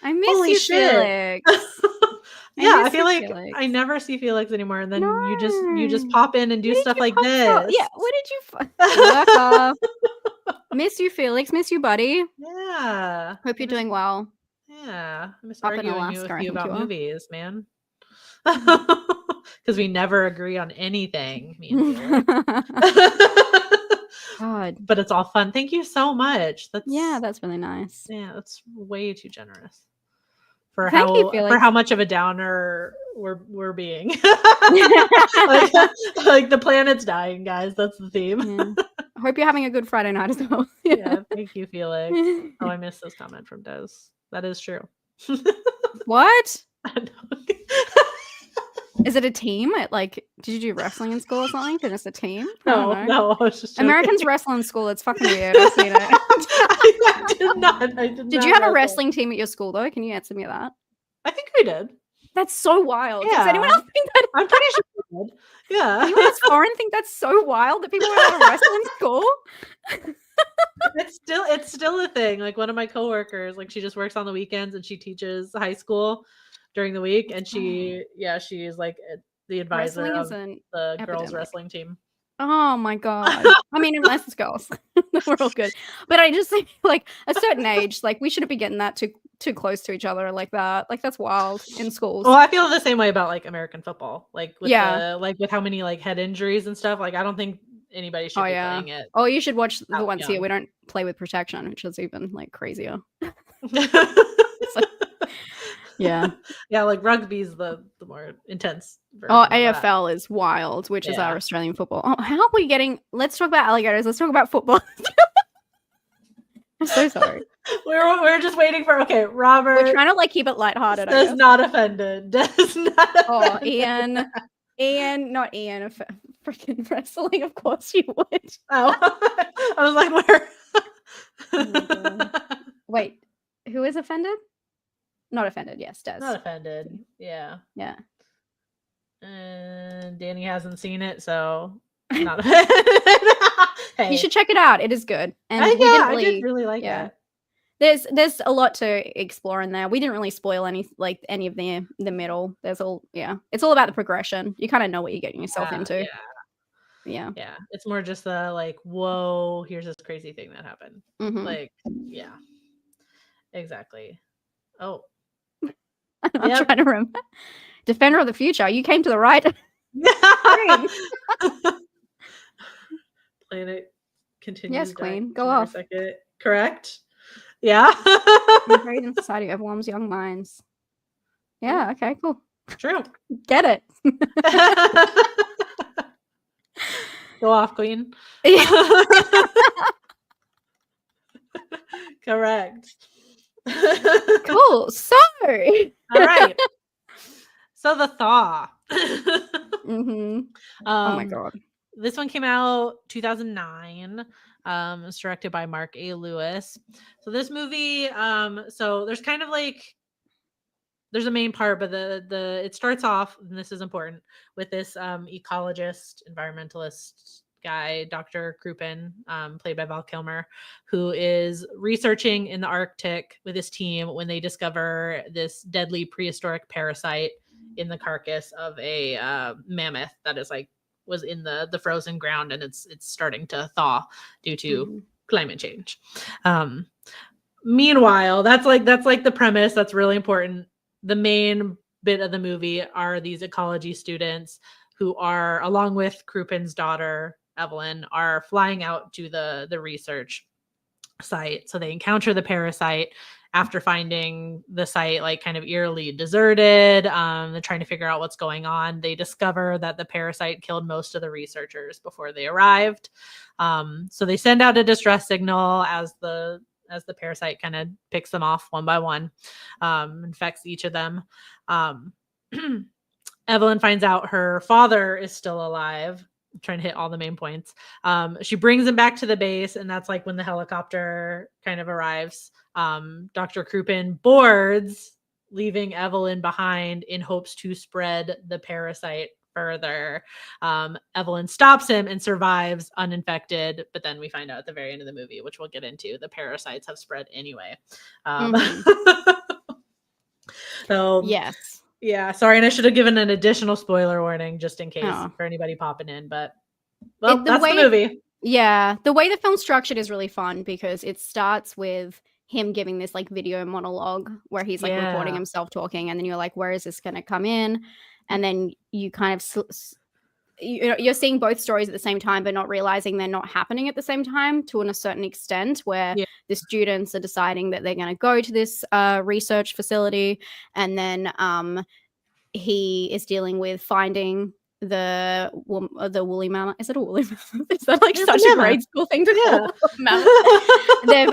I miss Holy you, shit. Felix. Yeah, I feel like Felix. I never see Felix anymore, and then you just pop in and do stuff like this. Yeah, what did you? Miss you, Felix. Miss you, buddy. Yeah. Hope you're doing well. Yeah, I miss Up in arguing Alaska, with I you think about you are. movies, man. Because we never agree on anything. Me and Felix. God. But it's all fun. Thank you so much. That's really nice. Yeah, that's way too generous for Thank you, for how much of a downer we're being. like the planet's dying, guys. That's the theme. Yeah. I hope you're having a good Friday night as well. Yeah, thank you, Felix. Oh, I missed this comment from Des. That is true. What? I know. Is it a team? Did you do wrestling in school or something? Then it's a team? No, I was just joking. Americans wrestle in school. It's fucking weird. I've seen it. I did not. Did you have a wrestling team at your school though? Can you answer me that? I think we did. That's so wild. Yeah. Does anyone else think that? I'm pretty sure we did. Yeah. Anyone else foreign think that's so wild that people want to wrestle in school? It's still a thing. Like one of my coworkers, like she just works on the weekends and she teaches high school during the week, and she is like the advisor of the girls wrestling team. Oh my god. I mean, unless it's girls, we're all good. But I just think like a certain age, like we shouldn't be getting that too close to each other like that. Like that's wild in schools. Well, I feel the same way about like American football. Like with with how many like head injuries and stuff. Like I don't think anybody should be playing it. Oh, you should watch the ones here. We don't play with protection, which is even like crazier. Yeah. Yeah, like rugby's the more intense version. Oh, AFL is wild, which is our Australian football. Oh, how are we getting... Let's talk about alligators. Let's talk about football. I'm so sorry. We're just waiting for... Okay, Robert... We're trying to like keep it lighthearted. Does not offended. Does not offended. Oh, Ian, not Ian. Freaking wrestling, of course you would. Oh, I was like, where? Oh, wait, who is offended? Not offended, yes, Des. Not offended, yeah. Yeah. And Danny hasn't seen it, so not offended. Hey. You should check it out. It is good. And I did really like it. There's a lot to explore in there. We didn't really spoil any of the middle. There's all it's all about the progression. You kind of know what you're getting yourself into. Yeah. It's more just the like, whoa, here's this crazy thing that happened. Mm-hmm. Like, yeah, exactly. Oh, I'm trying to remember. Defender of the Future. You came to the right. Planet continues. Yes, Queen. Go off. Second. Correct. Yeah. Great in society overwhelms young minds. Yeah. Okay. Cool. True. Get it. Go off, Queen. Correct. Cool. So. All right. So the Thaw. Mm-hmm. Oh my god. This one came out 2009. It's directed by Mark A. Lewis. So this movie, so there's kind of like there's a main part, but the it starts off, and this is important, with this ecologist, environmentalist guy, Dr. Crouppen, played by Val Kilmer, who is researching in the Arctic with his team when they discover this deadly prehistoric parasite in the carcass of a mammoth that is like was in the frozen ground, and it's starting to thaw due to climate change. Meanwhile, that's like the premise. That's really important. The main bit of the movie are these ecology students who are, along with Crouppen's daughter, Evelyn are flying out to the research site. So they encounter the parasite after finding the site like kind of eerily deserted. They're trying to figure out what's going on. They discover that the parasite killed most of the researchers before they arrived. So they send out a distress signal as the parasite kind of picks them off one by one, infects each of them. Evelyn finds out her father is still alive. I'm trying to hit all the main points. She brings him back to the base, and that's like when the helicopter kind of arrives. Dr. Krupin boards, leaving Evelyn behind in hopes to spread the parasite further. Evelyn stops him and survives uninfected, but then we find out at the very end of the movie, which we'll get into, the parasites have spread anyway. So yes. Yeah, sorry, and I should have given an additional spoiler warning just in case for anybody popping in, but well, that's the movie. Yeah, the way the film's structured is really fun because it starts with him giving this like video monologue where he's like recording himself talking, and then you're like, where is this going to come in? And then you kind of you're seeing both stories at the same time, but not realizing they're not happening at the same time to a certain extent, where the students are deciding that they're going to go to this research facility, and then he is dealing with finding the woolly mammoth. Is it a woolly mammoth? Is that like such a grade school thing to call mammoth? They've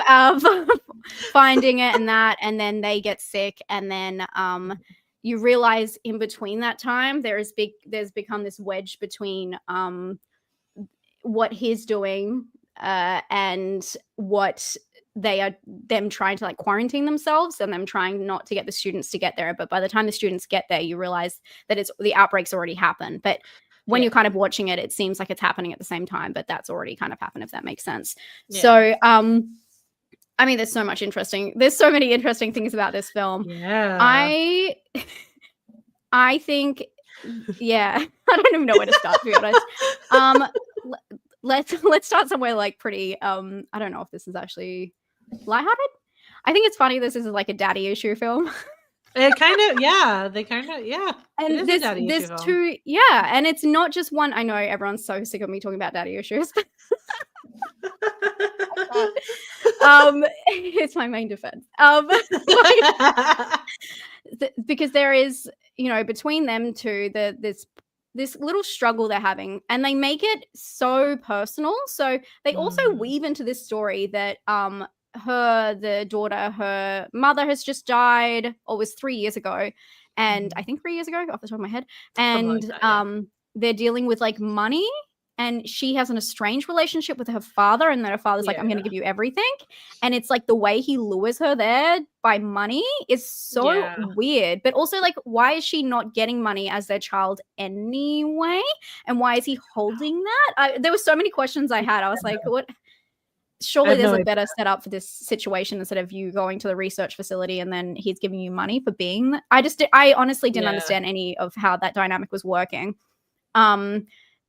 finding it and that, and then they get sick, and then you realize in between that time there's become this wedge between what he's doing and what them trying to like quarantine themselves, and them trying not to get the students to get there. But by the time the students get there, you realize that the outbreak's already happened. But when you're kind of watching it, it seems like it's happening at the same time, but that's already kind of happened, if that makes sense. So I mean, there's so many interesting things about this film. I think I don't even know where to start, to be honest. Let's start somewhere like pretty I don't know if this is actually lighthearted. I think it's funny this is like a daddy issue film. It kind of and there's two and it's not just one. I know everyone's so sick of me talking about daddy issues. It's my main defense. Because there is, between them two, this little struggle they're having, and they make it so personal. So they also weave into this story that her mother has just died, or was 3 years ago, and I think 3 years ago off the top of my head, and like that, they're dealing with like money. And she has an estranged relationship with her father, and then her father's like, I'm going to give you everything. And it's like the way he lures her there by money is so weird. But also, like, why is she not getting money as their child anyway? And why is he holding that? There were so many questions I had. I was like, what? Surely there's a better setup for this situation instead of you going to the research facility and then he's giving you money for being there. I honestly didn't understand any of how that dynamic was working.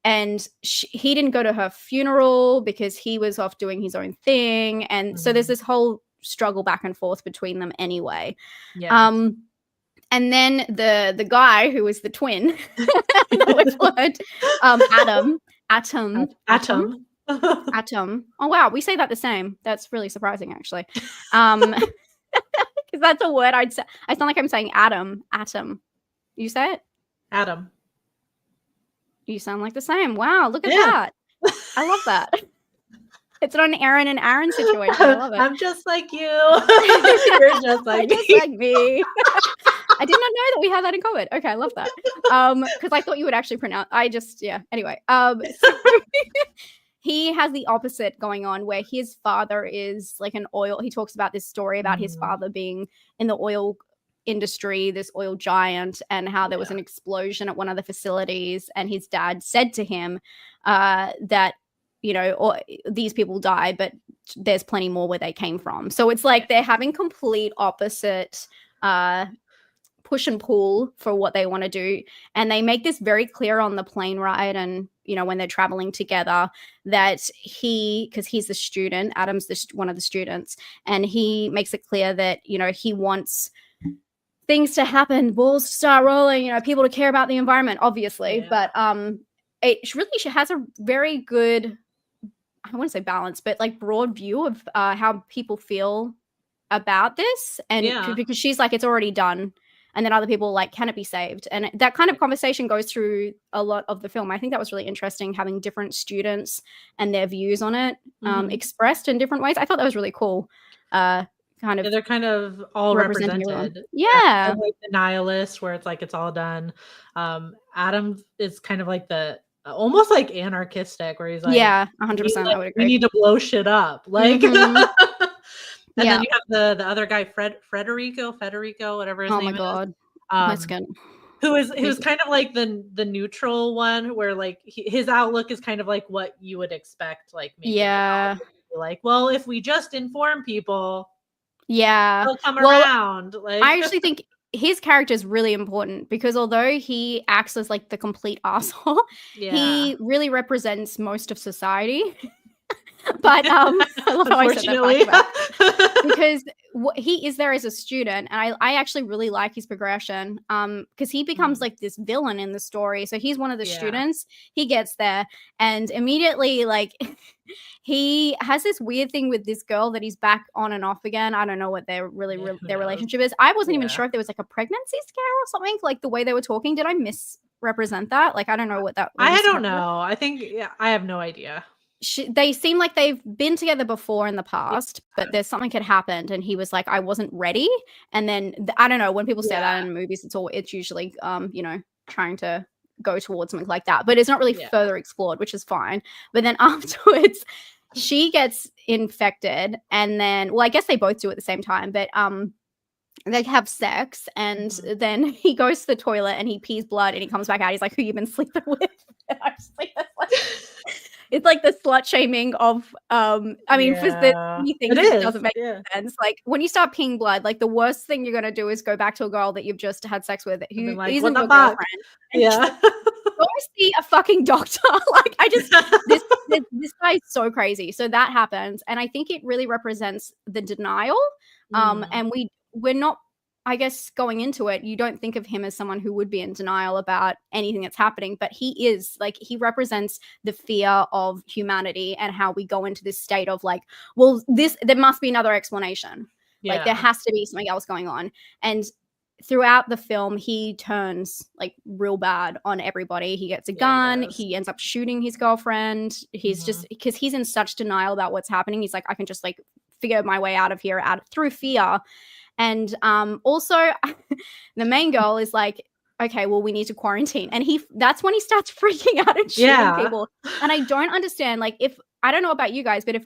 And he didn't go to her funeral because he was off doing his own thing. And so there's this whole struggle back and forth between them anyway. And then the guy who was the twin, Atom. Oh, wow. We say that the same. That's really surprising, actually. Because that's a word I'd say. I sound like I'm saying Atom. You say it? Atom. You sound like the same. Wow, look at that. I love that. It's not an Aaron and Aaron situation. I love it. I'm just like you. You're just like me. Just like me. I did not know that we had that in common. Okay, I love that. Because I thought you would actually pronounce. Anyway. So he has the opposite going on, where his father is like an oil. He talks about this story about his father being in the oil industry, this oil giant, and how there was an explosion at one of the facilities, and his dad said to him that these people died, but there's plenty more where they came from. So it's like they're having complete opposite push and pull for what they want to do, and they make this very clear on the plane ride, and when they're traveling together, that because he's the student, Adam's one of the students, and he makes it clear that he wants things to happen, balls to start rolling, people to care about the environment, obviously. But she has a very good, I wouldn't say balance, but like broad view of how people feel about this, and because she's like, it's already done, and then other people like, can it be saved? And that kind of conversation goes through a lot of the film. I think that was really interesting, having different students and their views on it expressed in different ways. I thought that was really cool. Kind of, they're kind of all represented. Yeah, like the nihilist, where it's like it's all done. Adam is kind of like the almost like anarchistic, where he's like, 100%. I would agree. We need to blow shit up, like. And then you have the other guy, Federico, whatever his name is. Oh my god. Who is kind of like the neutral one, where like his outlook is kind of like what you would expect, like maybe like, well, if we just inform people, they'll come around. Like, I actually think his character is really important, because although he acts as like the complete asshole, he really represents most of society. But I love how I said that, because he is there as a student, and I actually really like his progression, because he becomes like this villain in the story. So he's one of the students, he gets there, and immediately like he has this weird thing with this girl that he's back on and off again. I don't know what their their relationship is. I wasn't even sure if there was like a pregnancy scare or something, like the way they were talking. Did I misrepresent that? Like, I don't know what that was. I don't know. I think I have no idea. They seem like they've been together before in the past, but there's something had happened, and he was like, I wasn't ready. And then I don't know, when people say that in movies, it's usually trying to go towards something like that, but it's not really further explored, which is fine. But then afterwards she gets infected, and then, well, I guess they both do at the same time, but they have sex, and then he goes to the toilet and he pees blood, and he comes back out, he's like, who you been sleeping with? And I'm just like, that's like it's like the slut shaming of for the things it doesn't make sense. Like, when you start peeing blood, like the worst thing you're gonna do is go back to a girl that you've just had sex with, who like, isn't your girlfriend. Go see a fucking doctor. Like, I just this guy's so crazy. So that happens, and I think it really represents the denial. And we're not, I guess, going into it, you don't think of him as someone who would be in denial about anything that's happening, but he is. Like, he represents the fear of humanity, and how we go into this state of like, well, there must be another explanation. Like, there has to be something else going on. And throughout the film, he turns like real bad on everybody. He gets a gun. He ends up shooting his girlfriend. He's just, because he's in such denial about what's happening. He's like, I can just like figure my way out of here through fear. And also the main girl is like, okay, well, we need to quarantine. And that's when he starts freaking out and shooting people. And I don't understand, like, I don't know about you guys, but if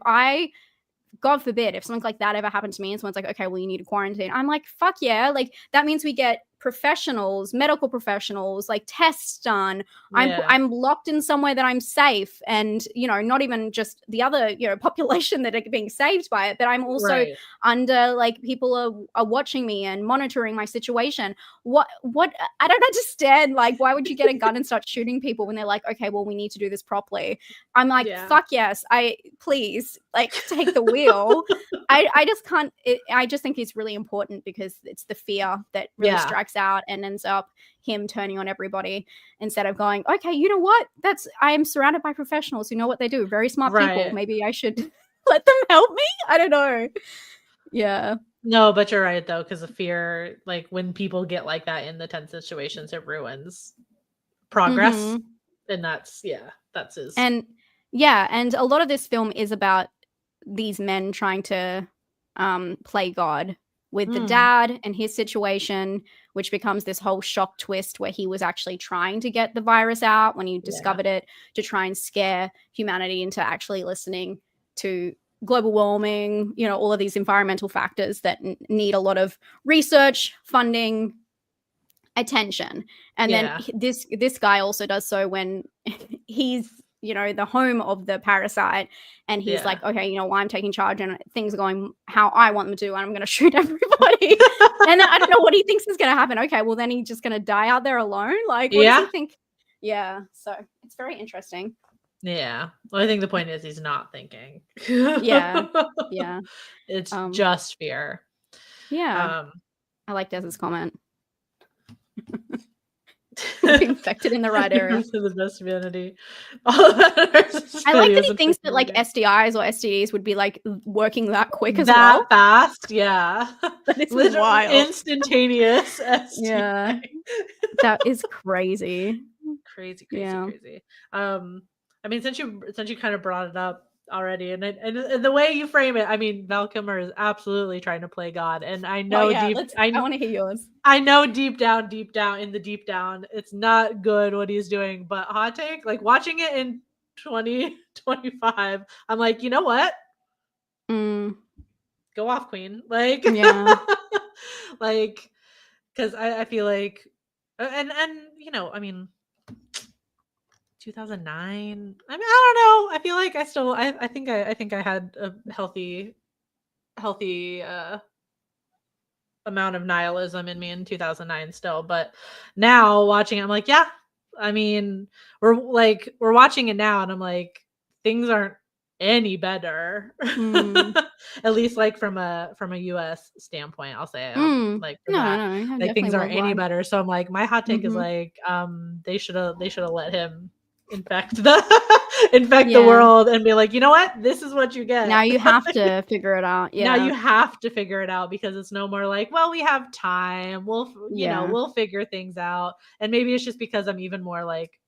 God forbid, if something like that ever happened to me and someone's like, okay, well, you need to quarantine, I'm like, fuck yeah. Like, that means we get professionals, medical professionals, like tests done. I'm locked in somewhere that I'm safe, and not even just the other population that are being saved by it, but I'm also under, like, people are watching me and monitoring my situation. What I don't understand. Like, why would you get a gun and start shooting people when they're like, okay, well, we need to do this properly? I'm like, fuck yes, please, like, take the wheel. I just can't. I just think it's really important, because it's the fear that really strikes out and ends up him turning on everybody, instead of going, okay, you know what, I am surrounded by professionals who know what they do, very smart people, maybe I should let them help me. I don't know. No, but you're right though, because the fear, like, when people get like that in the tense situations, it ruins progress. And that's his. And a lot of this film is about these men trying to play God with the dad and his situation, which becomes this whole shock twist where he was actually trying to get the virus out when he discovered it, to try and scare humanity into actually listening to global warming, all of these environmental factors that need a lot of research, funding, attention. And then this guy also does so when he's the home of the parasite, and he's like, okay, I'm taking charge and things are going how I want them to, and I'm going to shoot everybody. And I don't know what he thinks is going to happen. Okay, well, then he's just going to die out there alone. Like, what does he think? So it's very interesting. Well, I think the point is he's not thinking. It's just fear. I like Des's comment. infected in the right area. To the best vanity. All that matters I like that is he thinks that like infected STIs or STDs would be like working that quick as that well. fast, yeah. That is Literally wild. instantaneous STI. Yeah. That is crazy. Crazy. Yeah. I mean, since you kind of brought it up already, and the way you frame it, I mean, Val Kilmer is absolutely trying to play God, and I know I want to hear yours. I know deep down, in the deep down, it's not good what he's doing. But hot take, like watching it in 2025, I'm like, you know what? Mm, Go off, Queen. Like, yeah. like, because I feel like, and you know, I mean, 2009. I mean, I don't know. I feel like I think I had a healthy amount of nihilism in me in 2009 still, but now watching it, I'm like, yeah. I mean, we're watching it now, and I'm like, things aren't any better. At least like from a US standpoint, I'll say. Like for that. No, like things aren't any worldwide. better. So I'm like, my hot take is like, they should have let him infect the world and be like, you know what, this is what you get. Now you have to figure it out. Yeah. Now you have to figure it out, because it's no more like, well, we have time, we'll we'll figure things out. And maybe it's just because I'm even more like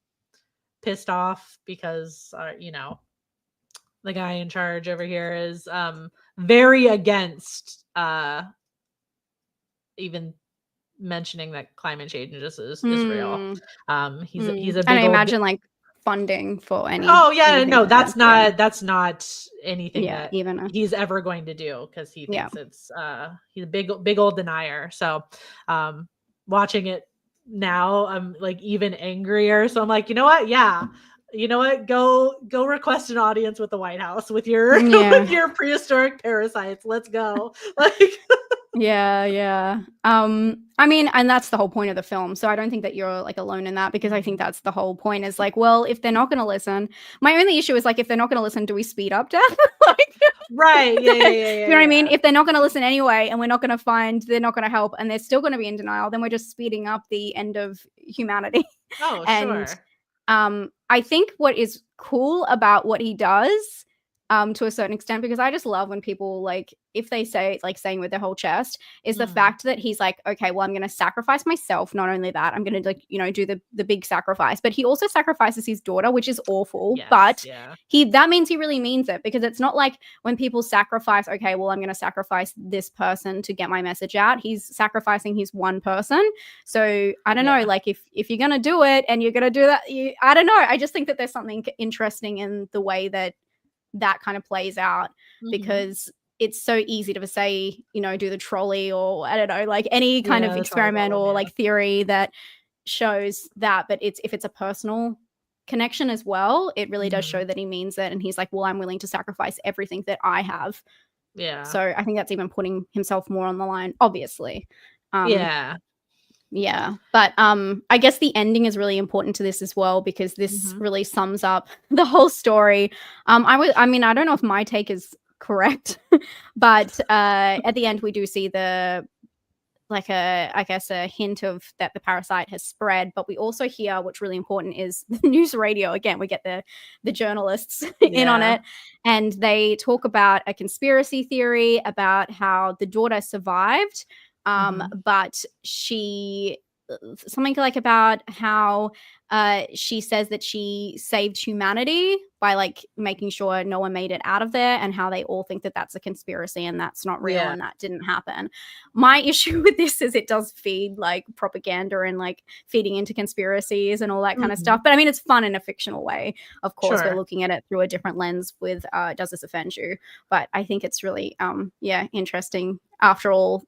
pissed off because you know, the guy in charge over here is very against even mentioning that climate change is real. He's a big and I imagine like funding for any. Oh yeah, no, that's not anything that even he's ever going to do, because he thinks it's he's a big old denier. So watching it now, I'm like even angrier. So I'm like, you know what? Yeah. You know what? Go request an audience with the White House with your with your prehistoric parasites. Let's go. Like yeah. I mean, and that's the whole point of the film. So I don't think that you're like alone in that, because I think that's the whole point, is like, well, if they're not going to listen, my only issue is like, if they're not going to listen, do we speed up death? Like, right. Yeah. You know what I mean? If they're not going to listen anyway, and we're not going to find, they're not going to help, and they're still going to be in denial, then we're just speeding up the end of humanity. Oh, and sure. I think what is cool about what he does, to a certain extent, because I just love when people, like, if they say, like, saying with their whole chest, is the fact that he's like, okay, well, I'm going to sacrifice myself. Not only that, I'm going to, like, you know, do the big sacrifice, but he also sacrifices his daughter, which is awful. Yes, but that means he really means it, because it's not like when people sacrifice, okay, well, I'm going to sacrifice this person to get my message out. He's sacrificing his one person. So I don't know, like, if you're going to do it and you're going to do that, I don't know. I just think that there's something interesting in the way that kind of plays out, because it's so easy to say, you know, do the trolley, or I don't know, like any kind of experiment or like theory that shows that. But if it's a personal connection as well, it really does show that he means it. And he's like, well, I'm willing to sacrifice everything that I have. Yeah. So I think that's even putting himself more on the line, obviously. Yeah. But I guess the ending is really important to this as well, because this really sums up the whole story. I mean, I don't know if my take is correct, but at the end we do see I guess a hint of that the parasite has spread. But we also hear, what's really important, is the news radio. Again, we get the journalists in on it, and they talk about a conspiracy theory about how the daughter survived. But she, something like about how she says that she saved humanity by like making sure no one made it out of there, and how they all think that that's a conspiracy and that's not real and that didn't happen. My issue with this is it does feed like propaganda and like feeding into conspiracies and all that kind of stuff. But I mean, it's fun in a fictional way. Of course, we're looking at it through a different lens with Does This Offend You? But I think it's really interesting. After all,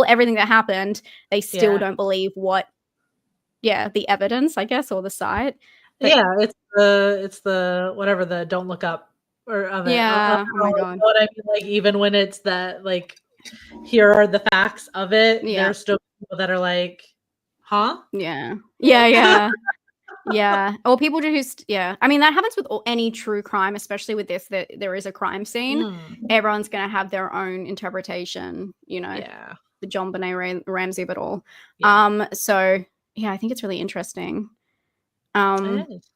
everything that happened, they still don't believe the evidence, I guess, or the site. But, it's the whatever, the don't look up or of it. Oh my God. You know what I mean? Like, even when it's that, like, here are the facts of it, there's still people that are like, huh? Yeah. Or people just I mean, that happens with any true crime, especially with this, that there is a crime scene. Everyone's gonna have their own interpretation, you know. The John Benet Ramsey of it all. So yeah, I think it's really interesting. It is.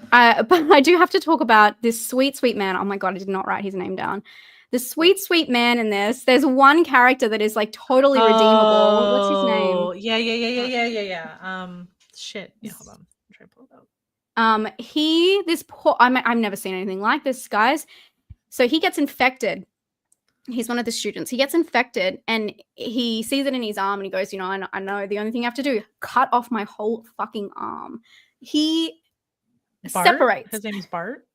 But I do have to talk about this sweet, sweet man. Oh my God, I did not write his name down. The sweet, sweet man in this. There's one character that is like totally redeemable. What's his name? Oh, yeah. Shit. Yeah, hold on. I'm trying to pull it up. I've never seen anything like this, guys. So he gets infected. He's one of the students. He gets infected and he sees it in his arm and he goes, I know the only thing I have to do, cut off my whole fucking arm. He Bart? separates. His name is Bart?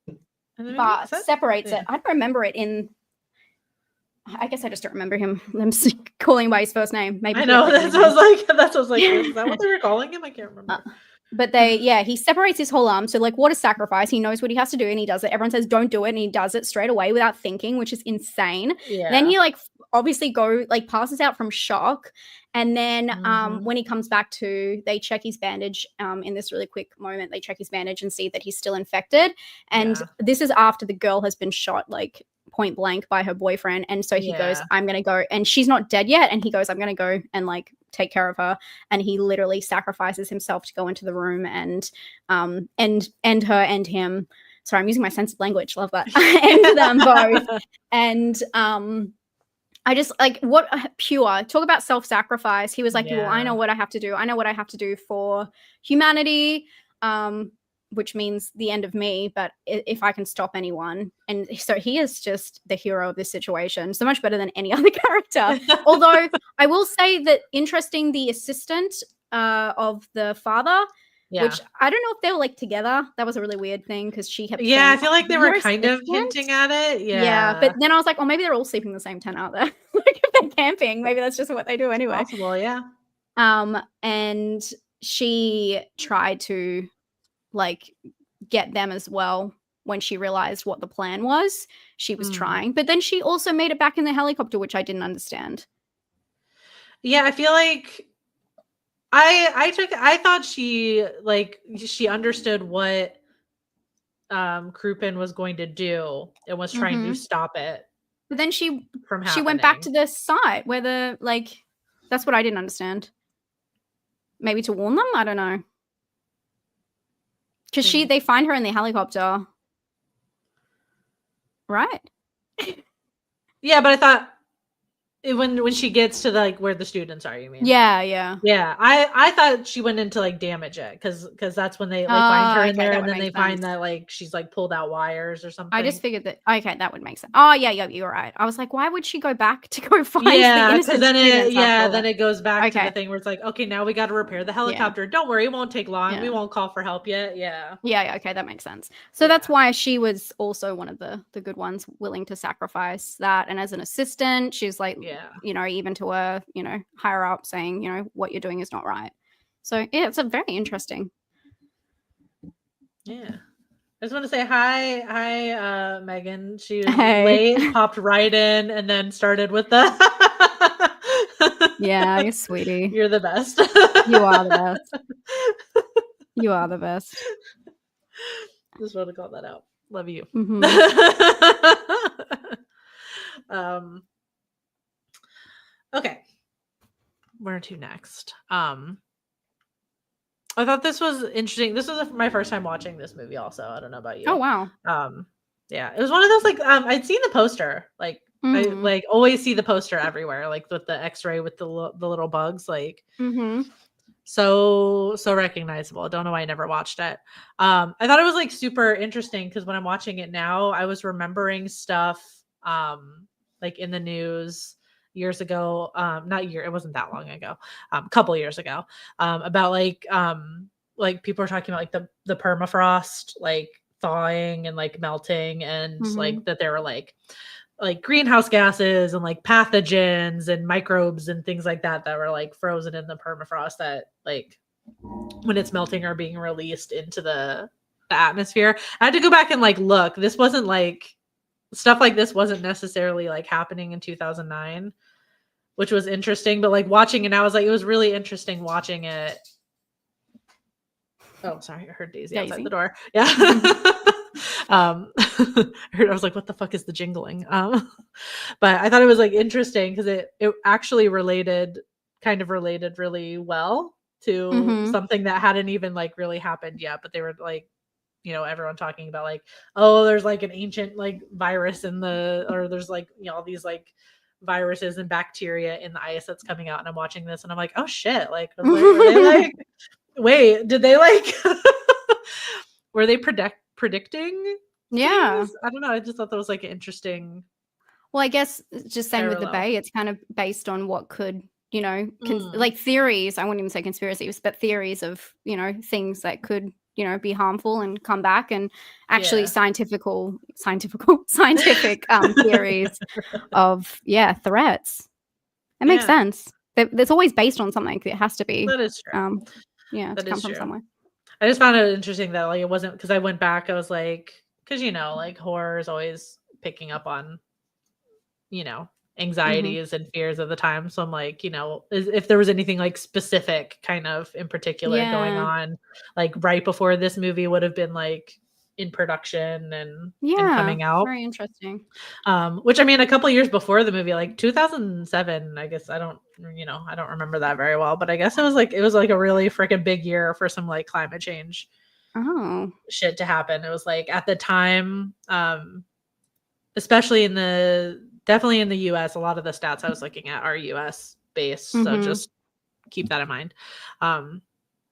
Bart separates it. I don't remember it in... I guess I just don't remember him. I'm calling him by his first name. Maybe I know. That's what I was like. Is that what they were calling him? I can't remember. But he separates his whole arm. So like, what a sacrifice. He knows what he has to do and he does it. Everyone says, don't do it. And he does it straight away without thinking, which is insane. Yeah. Then he like obviously passes out from shock. And then when he comes back to, they check his bandage in this really quick moment. They check his bandage and see that he's still infected. And this is after the girl has been shot like point blank by her boyfriend. And so he goes, I'm going to go. And she's not dead yet. And he goes, I'm going to go and like take care of her. And he literally sacrifices himself to go into the room and end her and him. Sorry, I'm using my sense of language. Love that. End them both. And I just like what pure talk about self-sacrifice. He was like, well, I know what I have to do. I know what I have to do for humanity. Which means the end of me, but if I can stop anyone. And so he is just the hero of this situation, so much better than any other character. Although I will say that interesting, the assistant of the father, which I don't know if they were like together. That was a really weird thing because she kept saying, I feel like they were kind of hinting at it. Yeah, but then I was like, oh, maybe they're all sleeping in the same tent out there. Like if they're camping, maybe that's just what they do anyway. Possible, yeah. And she tried to like get them as well when she realized what the plan was. She was trying, but then she also made it back in the helicopter, which I didn't understand. Yeah, I feel like I thought she understood what Krupin was going to do and was trying to stop it. But then she went back to the site where that's what I didn't understand. Maybe to warn them? I don't know. Because they find her in the helicopter. Right? Yeah, but I thought when she gets to where the students are, you mean? Yeah. I thought she went in to damage it because that's when they find her in there and then they find that she's pulled out wires or something. I just figured that that would make sense. Oh yeah, you're right. I was like, why would she go back to go find the innocent students? Then it goes back to the thing where it's like, okay, now we got to repair the helicopter. Don't worry, it won't take long. We won't call for help yet. Yeah, okay, that makes sense. So that's why she was also one of the good ones, willing to sacrifice that. And as an assistant, she's like, even to her, higher up saying, what you're doing is not right. So yeah, it's a very interesting. Yeah. I just want to say hi, Megan. She was late, popped right in, and then started with the Yeah, you're sweetie. You're the best. You are the best. You are the best. Just want to call that out. Love you. Mm-hmm. Okay. Where to next? I thought this was interesting. This was my first time watching this movie also. I don't know about you. Oh, wow. Yeah, it was one of those I'd seen the poster. I always see the poster everywhere, with the X-ray with the little bugs, so recognizable. I don't know why I never watched it. I thought it was super super because when I'm watching it now, I was remembering stuff in the news years ago, it wasn't that long ago, a couple years ago, about people are talking about the permafrost thawing and melting and that there were greenhouse gases and pathogens and microbes and things like that were frozen in the permafrost that when it's melting are being released into the atmosphere. I had to go back and look. This wasn't stuff like this wasn't necessarily happening in 2009, which was interesting, but watching it now, it was really interesting watching it. Oh, sorry, I heard Daisy outside the door. Yeah. I was like, what the fuck is the jingling? But I thought it was interesting because it actually related really well to something that hadn't even like really happened yet, but they were like, you know, everyone talking about like, oh, there's like an ancient like virus in or there's like, you know, all these like viruses and bacteria in the ice that's coming out. And I'm watching this and I'm like, oh shit. Like, were they like, wait, did they like, were they predicting? Yeah. Things? I don't know. I just thought that was like an interesting. Well, I guess just same with the parallel. Bay. It's kind of based on what could, you know, like theories. I wouldn't even say conspiracies, but theories of, you know, things that could, you know, be harmful and come back, and actually scientific theories of threats. It makes sense. There's always based on something. It has to be. That is true. To come from somewhere. I just found it interesting that like it wasn't, because I went back. I was like, because you know, like horror is always picking up on, you know, anxieties and fears of the time. So I'm like, you know, if there was anything like specific kind of in particular going on, like right before this movie would have been like in production and coming out. Very interesting. Which I mean, a couple years before the movie, like 2007, I guess I don't remember that very well, but I guess it was like a really freaking big year for some like climate change shit to happen. It was like at the time, especially definitely in the US, a lot of the stats I was looking at are US based. So just keep that in mind.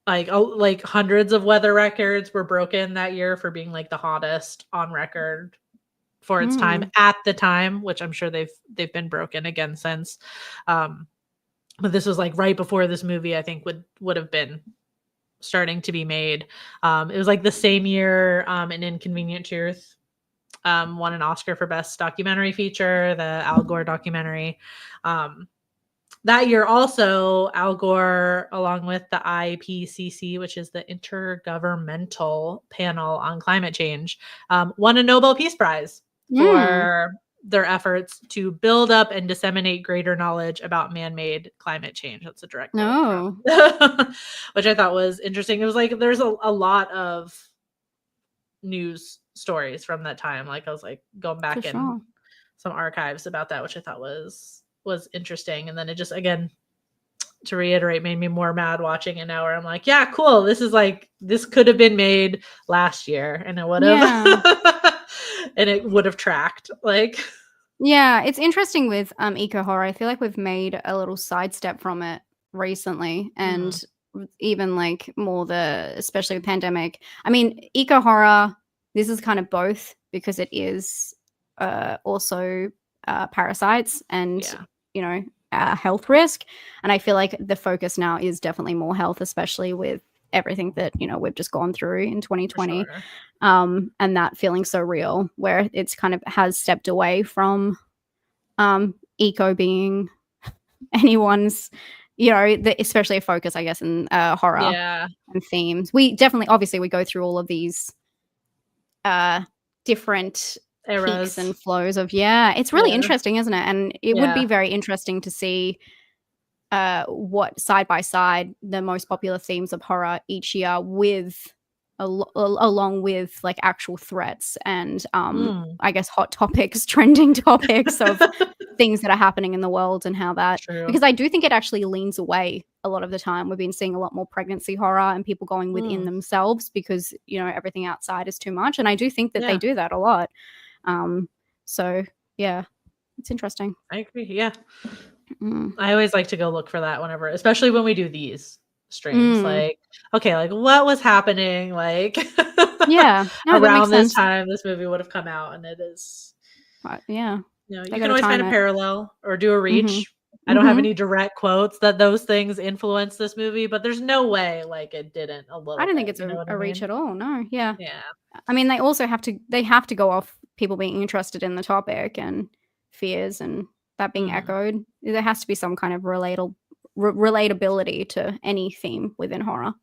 Like hundreds of weather records were broken that year for being like the hottest on record for its time at the time, which I'm sure they've been broken again since. But this was like right before this movie, I think would have been starting to be made. It was like the same year An Inconvenient Truth won an Oscar for Best Documentary Feature, the Al Gore documentary. That year also, Al Gore, along with the IPCC, which is the Intergovernmental Panel on Climate Change, won a Nobel Peace Prize for their efforts to build up and disseminate greater knowledge about man-made climate change. That's a direct quote from, which I thought was interesting. It was like there's a lot of news stories from that time. Like I was like going back in some archives about that, which I thought was interesting. And then it just, again, to reiterate, made me more mad watching it now, where I'm like, yeah, cool. This could have been made last year and it would have and it would have tracked. Like, yeah, it's interesting with eco horror. I feel like we've made a little sidestep from it recently, and even like more especially with pandemic. I mean, eco horror, this is kind of both, because it is also parasites and you know, health risk. And I feel like the focus now is definitely more health, especially with everything that, you know, we've just gone through in 2020. Sure. And that feeling so real, where it's kind of has stepped away from eco being anyone's, you know, especially a focus, I guess, in horror and themes. We definitely, obviously, we go through all of these different eras, peaks and flows of it's really interesting, isn't it? And it would be very interesting to see what side by side the most popular themes of horror each year with along with like actual threats and I guess hot topics, trending topics of things that are happening in the world, and how that because I do think it actually leans away a lot of the time. We've been seeing a lot more pregnancy horror and people going within themselves because, you know, everything outside is too much, and I do think that they do that a lot. So yeah, it's interesting. I agree. I always like to go look for that whenever, especially when we do these streams, like, okay, like what was happening, like around this time this movie would have come out, and it is you know, you can always find a parallel or do a reach. I don't have any direct quotes that those things influence this movie, but there's no way like it didn't a little. I don't think it's a reach at all. No. I mean, they also have to go off people being interested in the topic and fears and that being echoed. There has to be some kind of relatability to any theme within horror.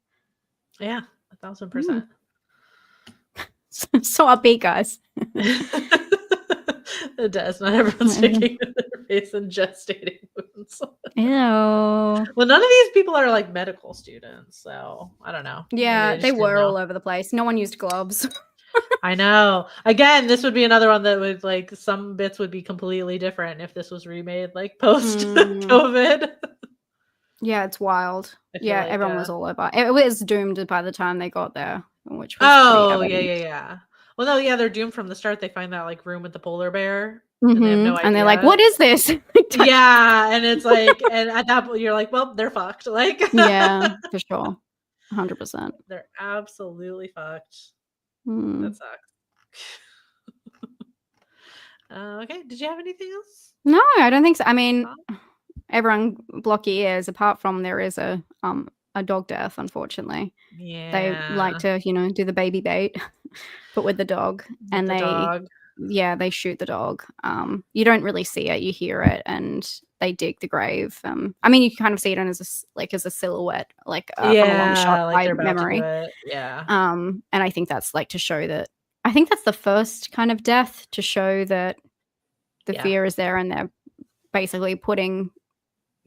1,000%. So upbeat, guys. It does. Not everyone's taking their face and gestating wounds. Ew. Well, none of these people are like medical students, so I don't know. Yeah, they were all over the place. No one used gloves. I know. Again, this would be another one that would like some bits would be completely different if this was remade like post COVID. Yeah, it's wild. I feel Yeah, like, everyone was all over. It was doomed by the time they got there, which was oh, pretty yeah, evident. yeah. Well, no, yeah, they're doomed from the start. They find that like room with the polar bear, and they have no And they're like, idea. "What is this?" Yeah, and it's like, and at that point, you're like, well, they're fucked. Like, Yeah, for sure, 100%. they're absolutely fucked. Mm. That sucks. Okay, did you have anything else? No, I don't think so. I mean, Huh? everyone block your ears. Apart from there is a dog death, unfortunately. They like Yeah, to, do the baby bait, but with the dog, with and the dog. they shoot the dog. You don't really see it, you hear it, and they dig the grave. I mean, you can kind of see it as a silhouette, like from a long shot Yeah, like by they're about memory. to do it. Yeah. And I think that's like to show that. I think that's the first kind of death to show that the fear is there, and they're basically putting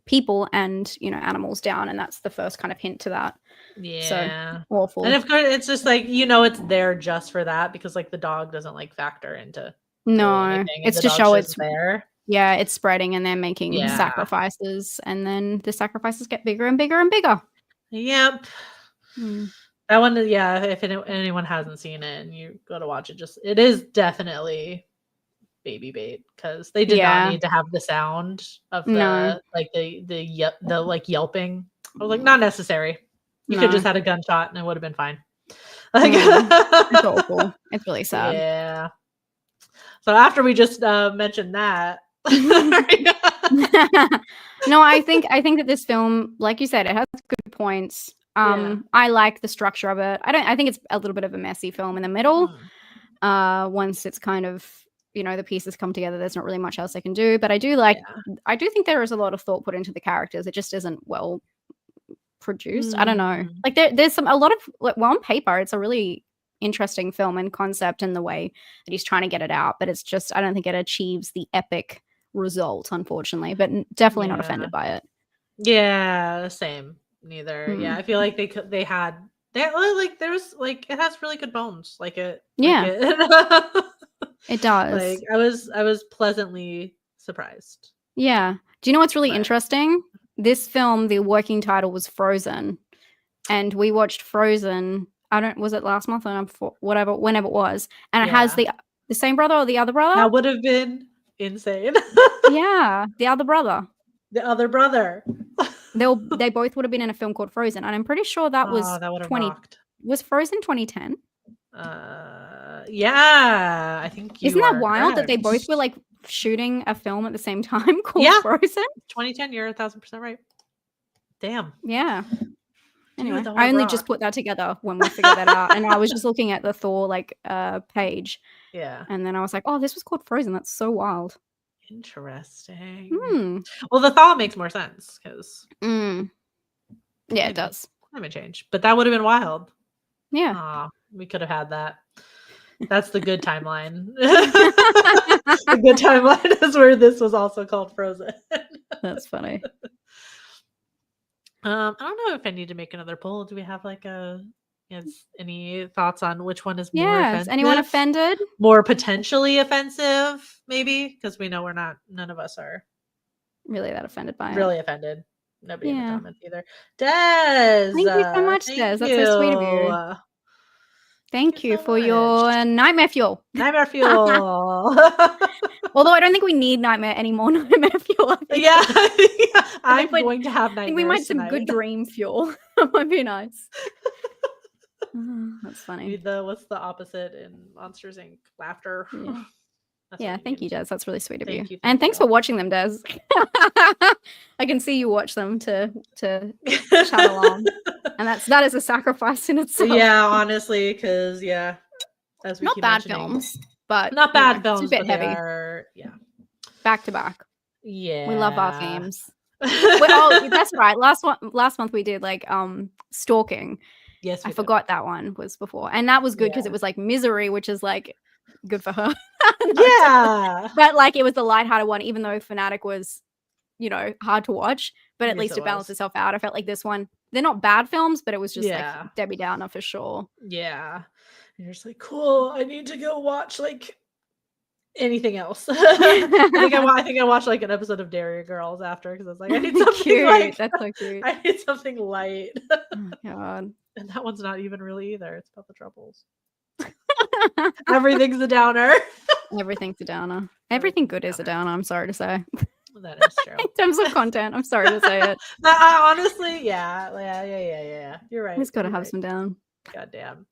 people and animals down, and that's the first kind of hint to that. Yeah. So awful. And of course, it's just like, it's there just for that, because like the dog doesn't like factor into really No, anything, and it's the to dog's show just it's there. yeah, it's spreading, and they're making Yeah. sacrifices, and then the sacrifices get bigger and bigger and bigger. Yep. That one, yeah, if anyone hasn't seen it and you go to watch it, it is definitely baby bait, because they did not need to have the sound of the like the like yelping. I was like, not necessary. You could just had a gunshot and it would have been fine. Like, it's awful. It's really sad. Yeah. So after we just mentioned that, no, I think that this film, like you said, it has good points. I like the structure of it. I think it's a little bit of a messy film in the middle. Once it's kind of, the pieces come together, there's not really much else they can do. But I do think there is a lot of thought put into the characters. It just isn't well produced. I don't know. Like there's a lot of on paper, it's a really interesting film and concept in the way that he's trying to get it out. But it's just, I don't think it achieves the epic result, unfortunately. But definitely not offended by it. Yeah, same. Neither. Yeah, I feel like there was like, it has really good bones. Like it. It does. Like I was pleasantly surprised. Yeah. Do you know what's really interesting? This film, the working title was Frozen, and we watched Frozen. Was it last month or whenever it was, and it has the same brother or the other brother. That would have been insane. Yeah, the other brother. The other brother. They both would have been in a film called Frozen, and I'm pretty sure that was 20. Was Frozen 2010? Yeah, I think. Isn't that wild that they both were like shooting a film at the same time called Frozen? 2010. You're 1,000% right. Damn. Yeah. Anyway, I only just put that together when we figured that out, and I was just looking at the Thaw page. Yeah. And then I was like, oh, this was called Frozen. That's so wild. Interesting. Well, the Thaw makes more sense because yeah, it does. Climate change, but that would have been wild. Yeah. We could have had that. That's the good timeline. The good timeline is where this was also called Frozen. That's funny. I don't know if I need to make another poll. Do we have any thoughts on which one is more offensive? Is anyone offended? More potentially offensive, maybe? Because we know none of us are really that offended by it. Really offended. Nobody in the comments either. Des! Thank you so much, Des. That's so sweet of you. Thank you for your nightmare fuel. Nightmare fuel. Although I don't think we need any more nightmare fuel. I'm going to have nightmares. I think we might have some good dream fuel. That might be nice. That's funny. What's the opposite in Monsters Inc? Laughter. Yeah, thank you, Des. That's really sweet of you. And thanks for watching them, Des. I can see you watch them to chat along. And that is a sacrifice in itself. Yeah, honestly, because as we not keep bad mentioning, films, but not bad films, it's a bit but heavy. Back to back. Yeah, we love our themes. Oh, that's right. Last month we did stalking. Yes, I forgot that one was before, and that was good because it was like Misery, which is like good for her. But it was the lighthearted one, even though Fanatic was, hard to watch. But at least it balanced itself out. I felt like this one, they're not bad films, but it was just like Debbie Downer for sure. Yeah, and you're just like, cool. I need to go watch anything else. I think I watched like an episode of Dairy Girls after because I was like, I need something Cute. like That's so cute. I need something light. Oh God. And that one's not even really either. It's about the troubles. Everything's a downer. Everything's a downer. Everything good is a downer. I'm sorry to say. That is true. In terms of content, I'm sorry to say it. Honestly, yeah. You're right. It's got to You're have right. some down. Goddamn.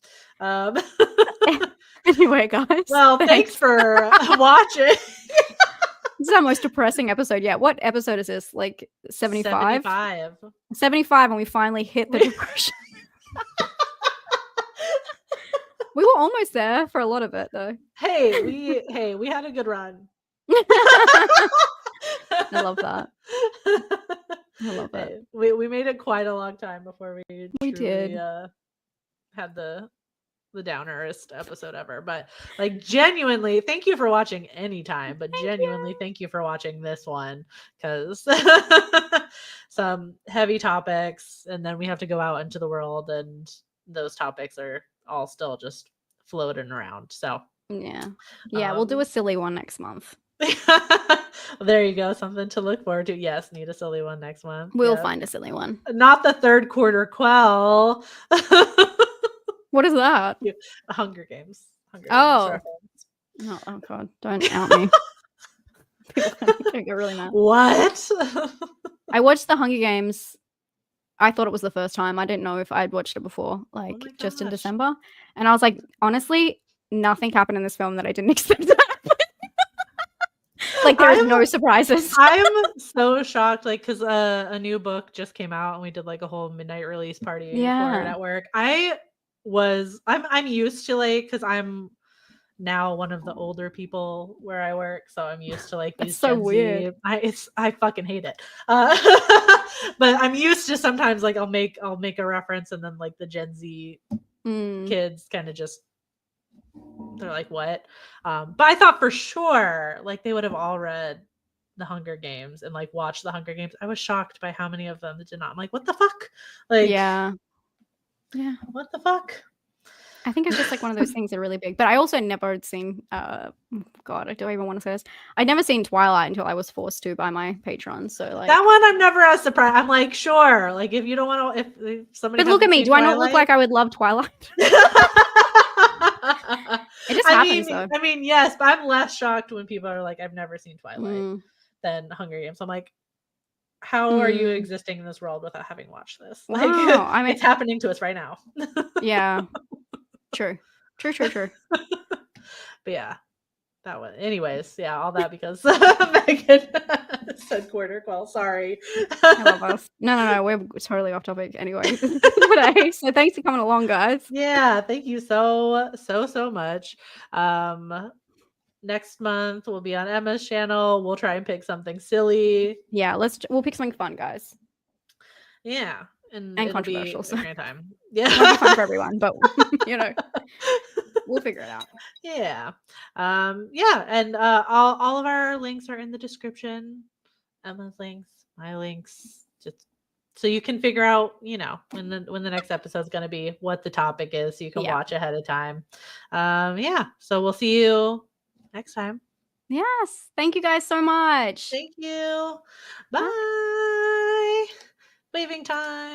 Anyway, guys. Well, thanks for watching. This is our most depressing episode yet. What episode is this? Like 75? 75, and we finally hit the depression. We were almost there for a lot of it, though. Hey, we had a good run. I love that. I love it. Hey, we made it quite a long time before we did. Had the downerest episode ever. But like genuinely, thank you for watching anytime. But genuinely, thank you for watching this one because some heavy topics, and then we have to go out into the world, and those topics are all still just floating around. So yeah, we'll do a silly one next month. There you go, something to look forward to. Yes, need a silly one next month. We'll find a silly one. Not the third quarter quell. What is that? Hunger Games. Oh God, don't out me. People don't get really mad. What? I watched the Hunger Games. I thought it was the first time. I didn't know if I'd watched it before, like just in December. And I was like, honestly, nothing happened in this film that I didn't expect to happen. Like there is no surprises. I'm so shocked, like because a new book just came out and we did like a whole midnight release party for it at work. I'm used to like because I'm now one of the older people where I work, so I'm used to like these. So Gen weird. Z. I fucking hate it. But I'm used to sometimes like I'll make a reference and then like the Gen Z kids kind of just they're like what? But I thought for sure like they would have all read the Hunger Games and like watched the Hunger Games. I was shocked by how many of them did not. I'm like, what the fuck? Like yeah. What the fuck? I think it's just like one of those things that are really big. But I also never had seen God, do I even want to say this? I'd never seen Twilight until I was forced to by my patron. So like that one I'm never as surprised. I'm like, sure. Like if you don't want to if somebody but look at me, do Twilight, I not look like I would love Twilight? It just happens though. I mean, yes, but I'm less shocked when people are like, I've never seen Twilight than Hunger Games. I'm like, how are you existing in this world without having watched this? Wow. Like I mean, it's happening to us right now. Yeah. True. But yeah, that one. Anyways, yeah, all that because Megan said quarter quell. Sorry. I love us. No, we're totally off topic anyway. Today. So thanks for coming along, guys. Yeah, thank you so much. Next month we'll be on Emma's channel. We'll try and pick something silly. Yeah, we'll pick something fun, guys. Yeah. And controversial. So great time. Yeah. It'll be fun for everyone, but we'll figure it out. Yeah. And all of our links are in the description. Emma's links, my links, just so you can figure out, when the next episode is going to be, what the topic is, so you can watch ahead of time. So we'll see you next time. Yes. Thank you guys so much. Thank you. Bye. Waving time.